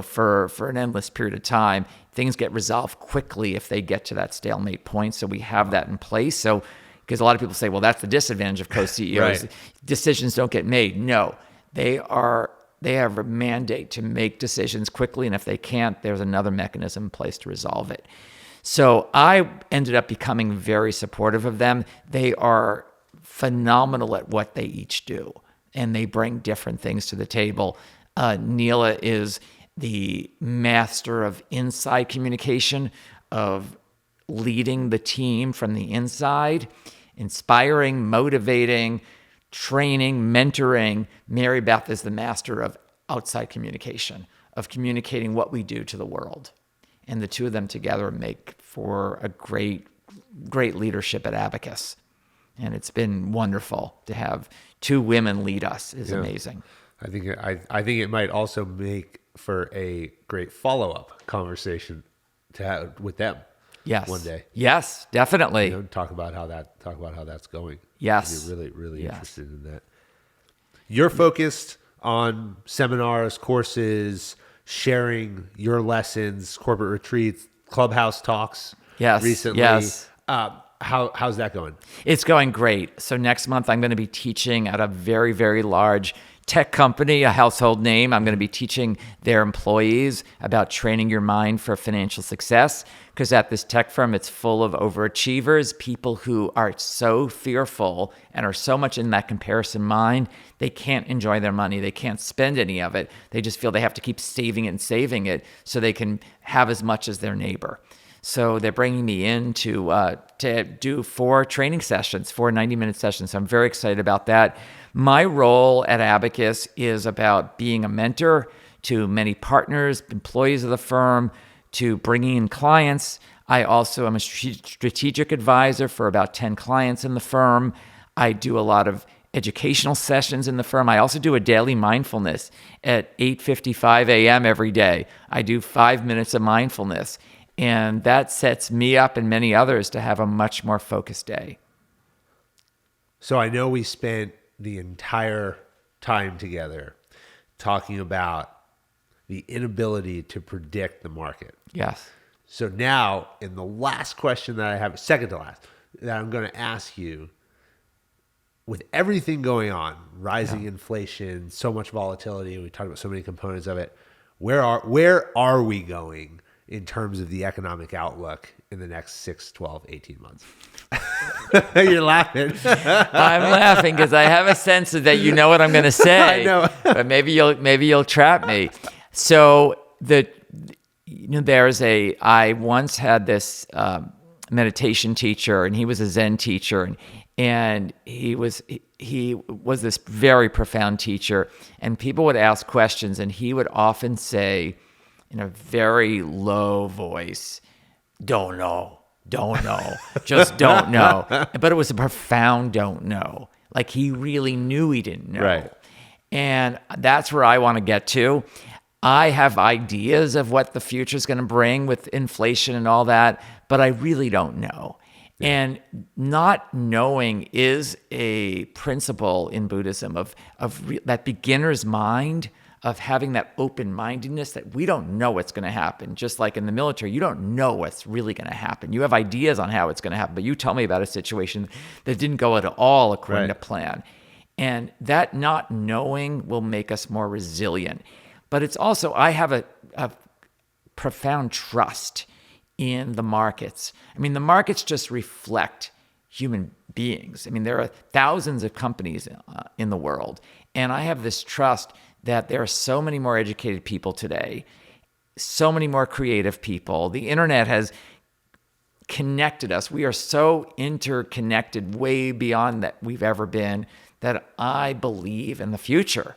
for an endless period of time. Things get resolved quickly if they get to that stalemate point. So we have that in place. So, because a lot of people say, well, that's the disadvantage of co-CEOs. Decisions don't get made. No, they have a mandate to make decisions quickly, and if they can't, there's another mechanism in place to resolve it. So I ended up becoming very supportive of them. They are phenomenal at what they each do, and they bring different things to the table. Neela is the master of inside communication, of leading the team from the inside, inspiring, motivating, training, mentoring. Mary Beth is the master of outside communication, of communicating what we do to the world. And the two of them together make for a great leadership at Abacus. And it's been wonderful to have two women lead us. Is amazing. I think it might also make for a great follow-up conversation to have with them. Yes. One day. Yes, definitely. Talk about how that's going. Yes. I'd be really interested in that. You're focused on seminars, courses, sharing your lessons, corporate retreats, Clubhouse talks Yes, recently. yes. How's that going? It's going great. So next month, I'm going to be teaching at a very, very large tech company, a household name. I'm going to be teaching their employees about training your mind for financial success. Because at this tech firm, it's full of overachievers, people who are so fearful and are so much in that comparison mind, they can't enjoy their money. They can't spend any of it. They just feel they have to keep saving it and saving it so they can have as much as their neighbor. So they're bringing me in to do 4 training sessions, 4 90-minute sessions. So I'm very excited about that. My role at Abacus is about being a mentor to many partners, employees of the firm, to bringing in clients. I also am a strategic advisor for about 10 clients in the firm. I do a lot of educational sessions in the firm. I also do a daily mindfulness at 8:55 a.m. every day. I do 5 minutes of mindfulness. And that sets me up and many others to have a much more focused day. So I know we spent the entire time together talking about the inability to predict the market. Yes. So now, in the last question that I have, second to last, that I'm going to ask you, with everything going on, rising inflation, so much volatility, we talked about so many components of it, where are we going in terms of the economic outlook in the next 6, 12, 18 months? You're laughing. I'm laughing because I have a sense that you know what I'm going to say. I know. But maybe you'll trap me. So I once had this meditation teacher, and he was a Zen teacher, and he was this very profound teacher, and people would ask questions, and he would often say in a very low voice, "Don't know, just don't know." But it was a profound don't know. Like he really knew he didn't know. Right. And that's where I want to get to. I have ideas of what the future is going to bring with inflation and all that, but I really don't know. Yeah. And not knowing is a principle in Buddhism of that beginner's mind, of having that open-mindedness that we don't know what's going to happen. Just like in the military, you don't know what's really going to happen. You have ideas on how it's going to happen, but you tell me about a situation that didn't go at all according to plan. And that not knowing will make us more resilient. But it's also, I have a profound trust in the markets. I mean, the markets just reflect human beings. I mean, there are thousands of companies in the world. And I have this trust that there are so many more educated people today, so many more creative people. The internet has connected us. We are so interconnected, way beyond that we've ever been, that I believe in the future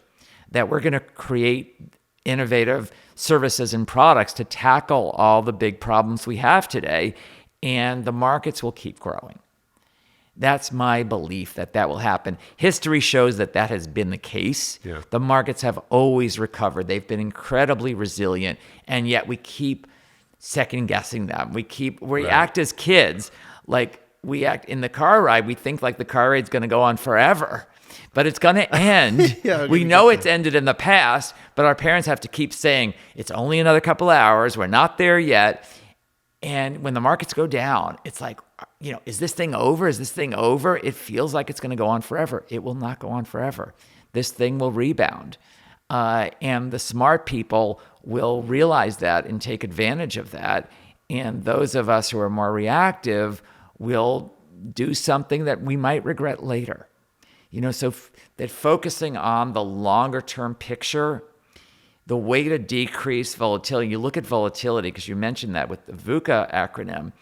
that we're going to create innovative services and products to tackle all the big problems we have today, and the markets will keep growing. That's my belief that will happen. History shows that has been the case. Yeah. The markets have always recovered. They've been incredibly resilient, and yet we keep second guessing them. We act as kids, like we act in the car ride. We think like the car ride's going to go on forever, but it's going to end. We know it's ended in the past, but our parents have to keep saying, it's only another couple of hours. We're not there yet. And when the markets go down, it's like, is this thing over? Is this thing over? It feels like it's going to go on forever. It will not go on forever. This thing will rebound. And the smart people will realize that and take advantage of that. And those of us who are more reactive will do something that we might regret later. So that focusing on the longer term picture, the way to decrease volatility, you look at volatility, because you mentioned that with the VUCA acronym,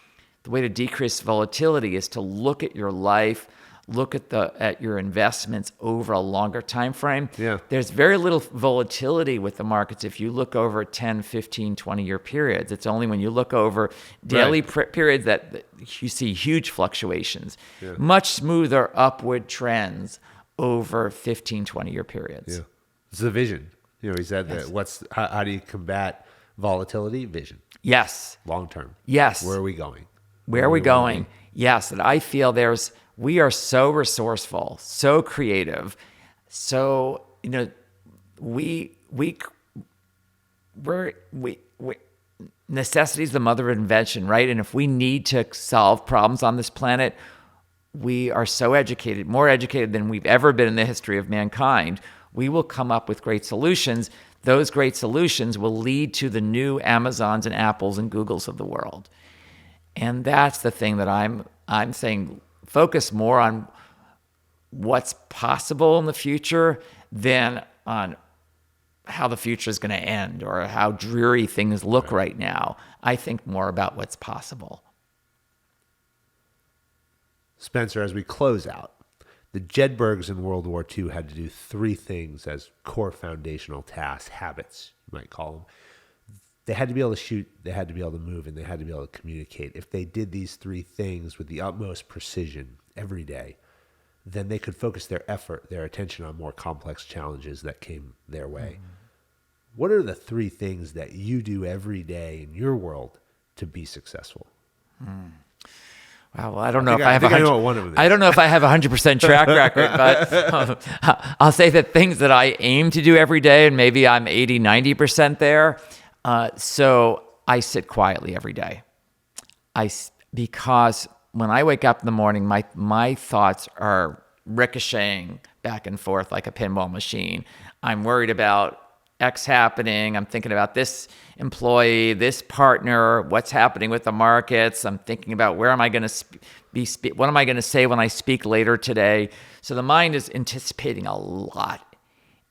the way to decrease volatility is to look at your life, look at your investments over a longer time frame. Yeah. There's very little volatility with the markets if you look over 10, 15, 20-year periods. It's only when you look over daily periods that you see huge fluctuations. Yeah. Much smoother upward trends over 15, 20-year periods. Yeah. It's the vision. He said that how do you combat volatility? Vision. Yes. Long term. Yes. Where are we going? Where are we going? Yes. And I feel we are so resourceful, so creative. So, no necessity is the mother of invention, right? And if we need to solve problems on this planet, we are so educated, more educated than we've ever been in the history of mankind. We will come up with great solutions. Those great solutions will lead to the new Amazons and Apples and Googles of the world. And that's the thing that I'm saying, focus more on what's possible in the future than on how the future is going to end or how dreary things look right now. I think more about what's possible. Spencer, as we close out, the Jedburghs in World War II had to do 3 things as core foundational tasks, habits, you might call them. They had to be able to shoot, they had to be able to move, and they had to be able to communicate. If they did these 3 things with the utmost precision every day, then they could focus their effort, their attention on more complex challenges that came their way. What are the 3 things that you do every day in your world to be successful? Well, I don't know if I have I know what one of them is. I don't know if I have 100% track record, but I'll say that things that I aim to do every day, and maybe I'm 80, 90% there. So I sit quietly every day. Because when I wake up in the morning, my thoughts are ricocheting back and forth like a pinball machine. I'm worried about X happening. I'm thinking about this employee, this partner, what's happening with the markets. I'm thinking about where am I going to what am I going to say when I speak later today? So the mind is anticipating a lot,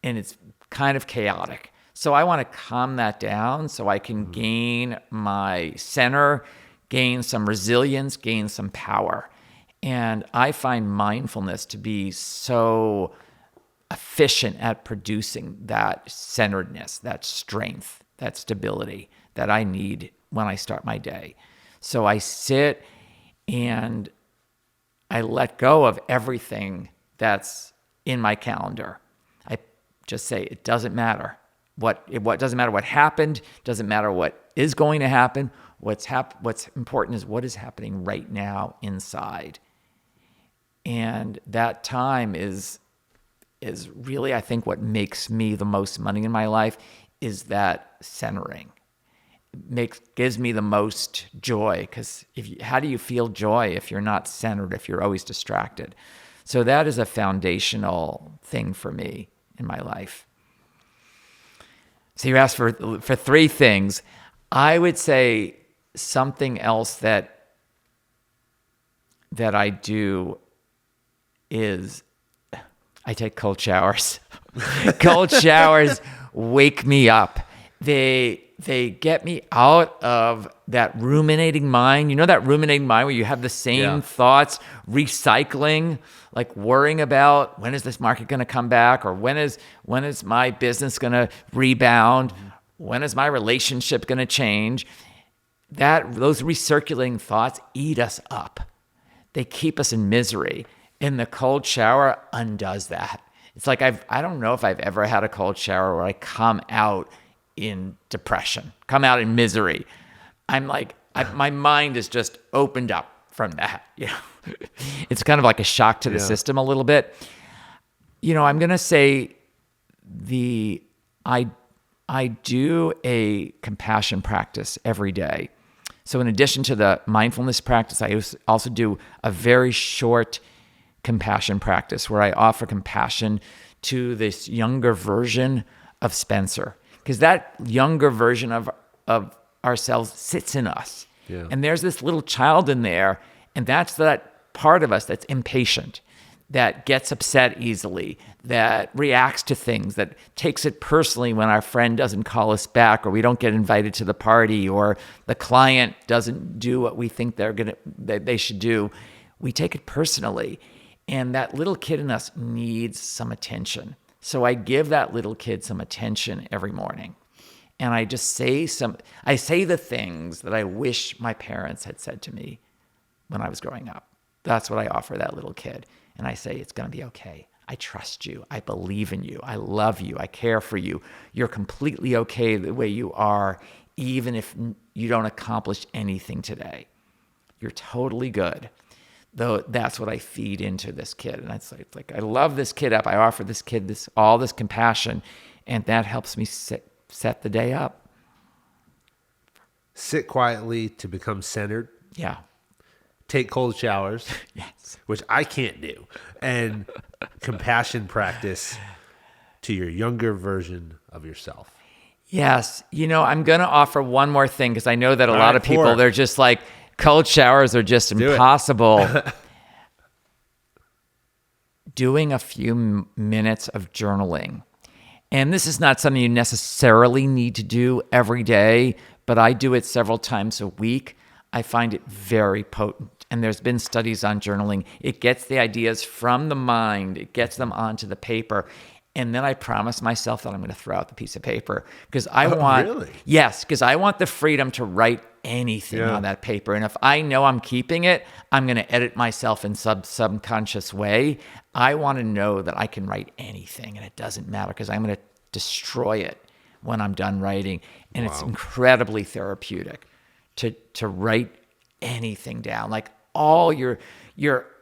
and it's kind of chaotic. So I want to calm that down so I can gain my center, gain some resilience, gain some power. And I find mindfulness to be so efficient at producing that centeredness, that strength, that stability that I need when I start my day. So I sit and I let go of everything that's in my calendar. I just say, it doesn't matter. What doesn't matter what happened, doesn't matter what is going to happen. What's important is what is happening right now inside. And that time is really, I think, what makes me the most money in my life is that centering. Gives me the most joy, because how do you feel joy if you're not centered, if you're always distracted? So that is a foundational thing for me in my life. So you asked for 3 things. I would say something else that I do is I take cold showers. Cold showers wake me up. They get me out of that ruminating mind. You know that ruminating mind where you have the same thoughts recycling, like worrying about when is this market going to come back, or when is my business going to rebound, when is my relationship going to change. Those recirculating thoughts eat us up. They keep us in misery. And the cold shower undoes that. It's like I don't know if I've ever had a cold shower where I come out in depression, come out in misery. I'm like, my mind is just opened up from that. You know, it's kind of like a shock to the system a little bit. You know, I'm gonna say I do a compassion practice every day. So in addition to the mindfulness practice, I also do a very short compassion practice where I offer compassion to this younger version of Spencer, because that younger version of ourselves sits in us. Yeah. And there's this little child in there, and that's that part of us that's impatient, that gets upset easily, that reacts to things, that takes it personally when our friend doesn't call us back, or we don't get invited to the party, or the client doesn't do what we think they should do. We take it personally. And that little kid in us needs some attention. So I give that little kid some attention every morning. And I just say the things that I wish my parents had said to me when I was growing up. That's what I offer that little kid. And I say, it's going to be okay. I trust you. I believe in you. I love you. I care for you. You're completely okay the way you are, even if you don't accomplish anything today. You're totally good. Though that's what I feed into this kid. And it's like I love this kid up. I offer this kid all this compassion, and that helps me set the day up. sit quietly to become centered, Yeah. take cold showers, Yes. which I can't do, and compassion practice to your younger version of yourself. Yes. I'm going to offer one more thing because I know that a lot right, of people, 4. they're just like, cold showers are just Do it. impossible. Doing a few minutes of journaling. And this is not something you necessarily need to do every day, but I do it several times a week. I find it very potent. And there's been studies on journaling. It gets the ideas from the mind, it gets them onto the paper. And then I promise myself that I'm going to throw out the piece of paper because I want, really? yes, because I want the freedom to write anything on that paper. And if I know I'm keeping it, I'm going to edit myself in subconscious way. I want to know that I can write anything and it doesn't matter because I'm going to destroy it when I'm done writing. And it's incredibly therapeutic to write anything down. Like all your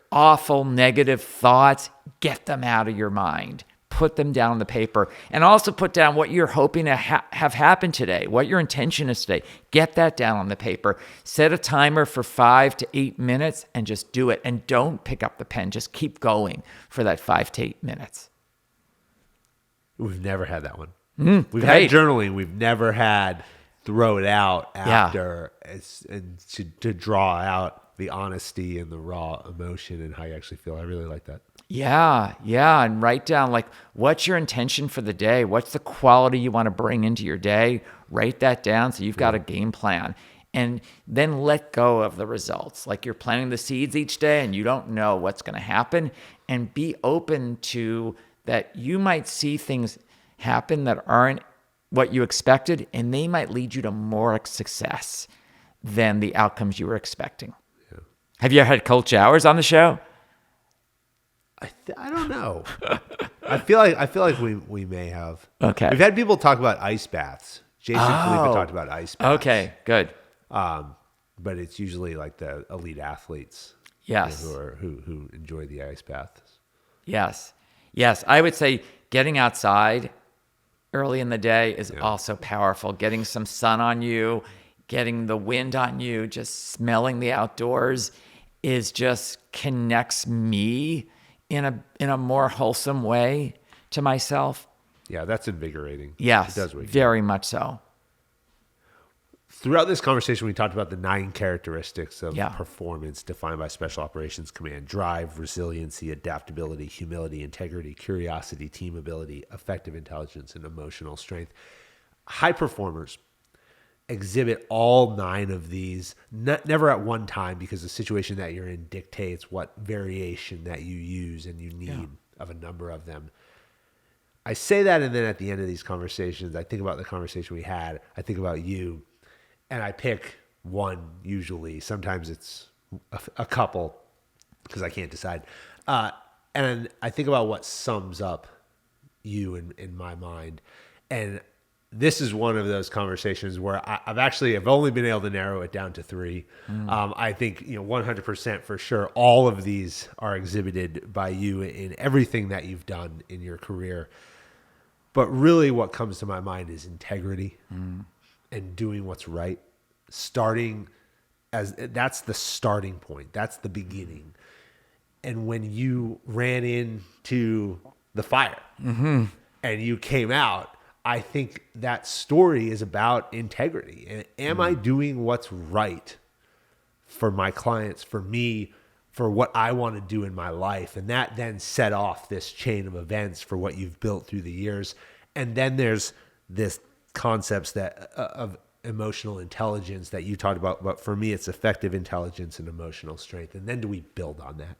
awful negative thoughts, get them out of your mind. Put them down on the paper and also put down what you're hoping to have happen today, what your intention is today. Get that down on the paper. Set a timer for 5 to 8 minutes and just do it. And don't pick up the pen. Just keep going for that 5 to 8 minutes. We've never had that one. We've great. had journaling. We've never had throw it out after and to draw out the honesty and the raw emotion and how you actually feel. I really like that. Yeah. And write down like, what's your intention for the day? What's the quality you want to bring into your day? Write that down so you've got a game plan. And then let go of the results. Like you're planting the seeds each day and you don't know what's going to happen. And be open to that you might see things happen that aren't what you expected, and they might lead you to more success than the outcomes you were expecting. Yeah. Have you ever had cold showers on the show? I don't know. I feel like we may have. Okay. We've had people talk about ice baths. Jason Felipe talked about ice baths. Okay, good. But it's usually like the elite athletes. Yes. Who enjoy the ice baths. Yes. I would say getting outside early in the day is also powerful. Getting some sun on you, getting the wind on you, just smelling the outdoors is just connects me in a more wholesome way to myself. Yeah, that's invigorating. Yes, it does wake very much so. Throughout this conversation, we talked about the 9 characteristics of Yeah. performance defined by Special Operations Command: drive, resiliency, adaptability, humility, integrity, curiosity, team ability, effective intelligence, and emotional strength. High performers exhibit all 9 of these, never at one time, because the situation that you're in dictates what variation that you use and you need of a number of them. I say that, and then at the end of these conversations, I think about the conversation we had. I think about you. And I pick one usually. Sometimes it's a couple because I can't decide. And I think about what sums up you in my mind. And this is one of those conversations where I've only been able to narrow it down to 3. I think 100% for sure all of these are exhibited by you in everything that you've done in your career. But really what comes to my mind is integrity. And doing what's right, that's the starting point. That's the beginning. And when you ran into the fire and you came out, I think that story is about integrity. And am I doing what's right for my clients, for me, for what I want to do in my life? And that then set off this chain of events for what you've built through the years. And then there's this concepts of emotional intelligence that you talked about, but for me it's effective intelligence and emotional strength. And then do we build on that?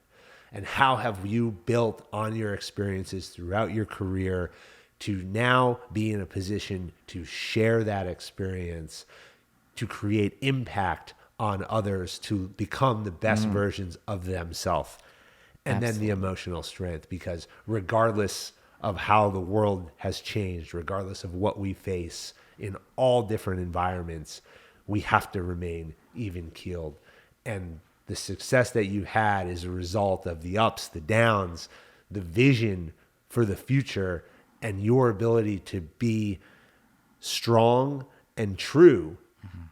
And how have you built on your experiences throughout your career to now be in a position to share that experience, to create impact on others, to become the best versions of themselves? And Absolutely. Then the emotional strength, because regardless of how the world has changed, regardless of what we face in all different environments, we have to remain even-keeled. And the success that you had is a result of the ups, the downs, the vision for the future, and your ability to be strong and true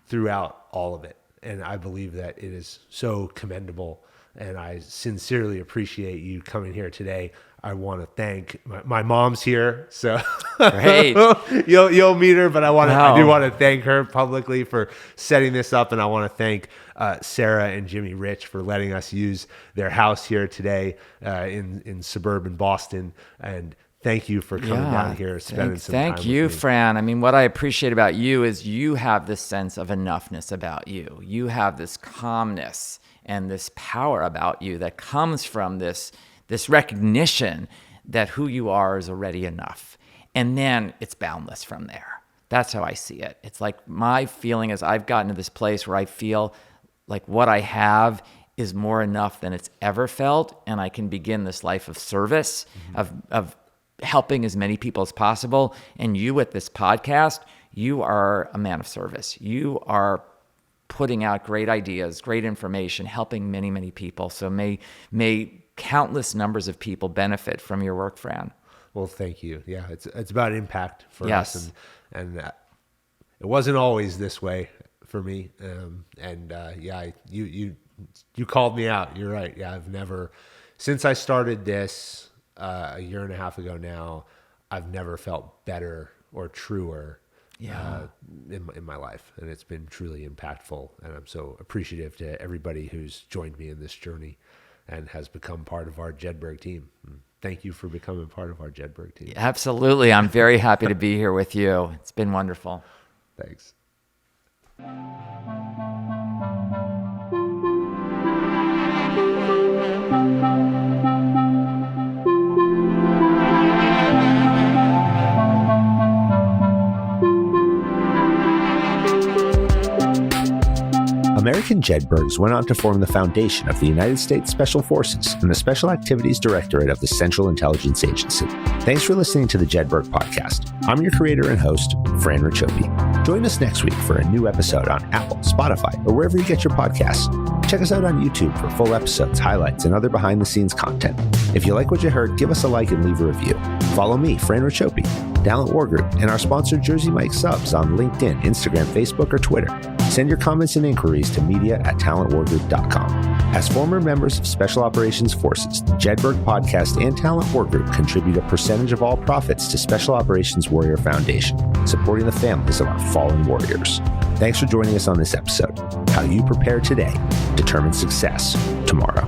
throughout all of it. And I believe that it is so commendable. And I sincerely appreciate you coming here today. I want to thank my mom's here, so Great. you'll meet her. But I do Wow. want to thank her publicly for setting this up, and I want to thank Sarah and Jimmy Rich for letting us use their house here today in suburban Boston. And thank you for coming down here, spending some time. Thank you, with me. Fran. I mean, what I appreciate about you is you have this sense of enoughness about you. You have this calmness and this power about you that comes from this recognition that who you are is already enough. And then it's boundless from there. That's how I see it. It's like my feeling is I've gotten to this place where I feel like what I have is more enough than it's ever felt. And I can begin this life of service, of helping as many people as possible. And you with this podcast, you are a man of service. You are putting out great ideas, great information, helping many, many people. So may countless numbers of people benefit from your work, Fran. Well, thank you. Yeah, it's about impact for Yes. us, and it wasn't always this way for me. You called me out. You're right. Yeah, I've never, since I started this a year and a half ago now, I've never felt better or truer in my life, and it's been truly impactful. And I'm so appreciative to everybody who's joined me in this journey and has become part of our Jedburgh team. Thank you for becoming part of our Jedburgh team. Absolutely. I'm very happy to be here with you. It's been wonderful. Thanks. American Jedburghs went on to form the foundation of the United States Special Forces and the Special Activities Directorate of the Central Intelligence Agency. Thanks for listening to the Jedburgh Podcast. I'm your creator and host, Fran Racioppi. Join us next week for a new episode on Apple, Spotify, or wherever you get your podcasts. Check us out on YouTube for full episodes, highlights, and other behind-the-scenes content. If you like what you heard, give us a like and leave a review. Follow me, Fran Racioppi, Talent War Group, and our sponsor Jersey Mike Subs on LinkedIn, Instagram, Facebook, or Twitter. Send your comments and inquiries to media@talentwargroup.com. As former members of Special Operations Forces, the Jedburgh Podcast and Talent War Group contribute a percentage of all profits to Special Operations Warrior Foundation, supporting the families of our fallen warriors. Thanks for joining us on this episode. How you prepare today determines success tomorrow.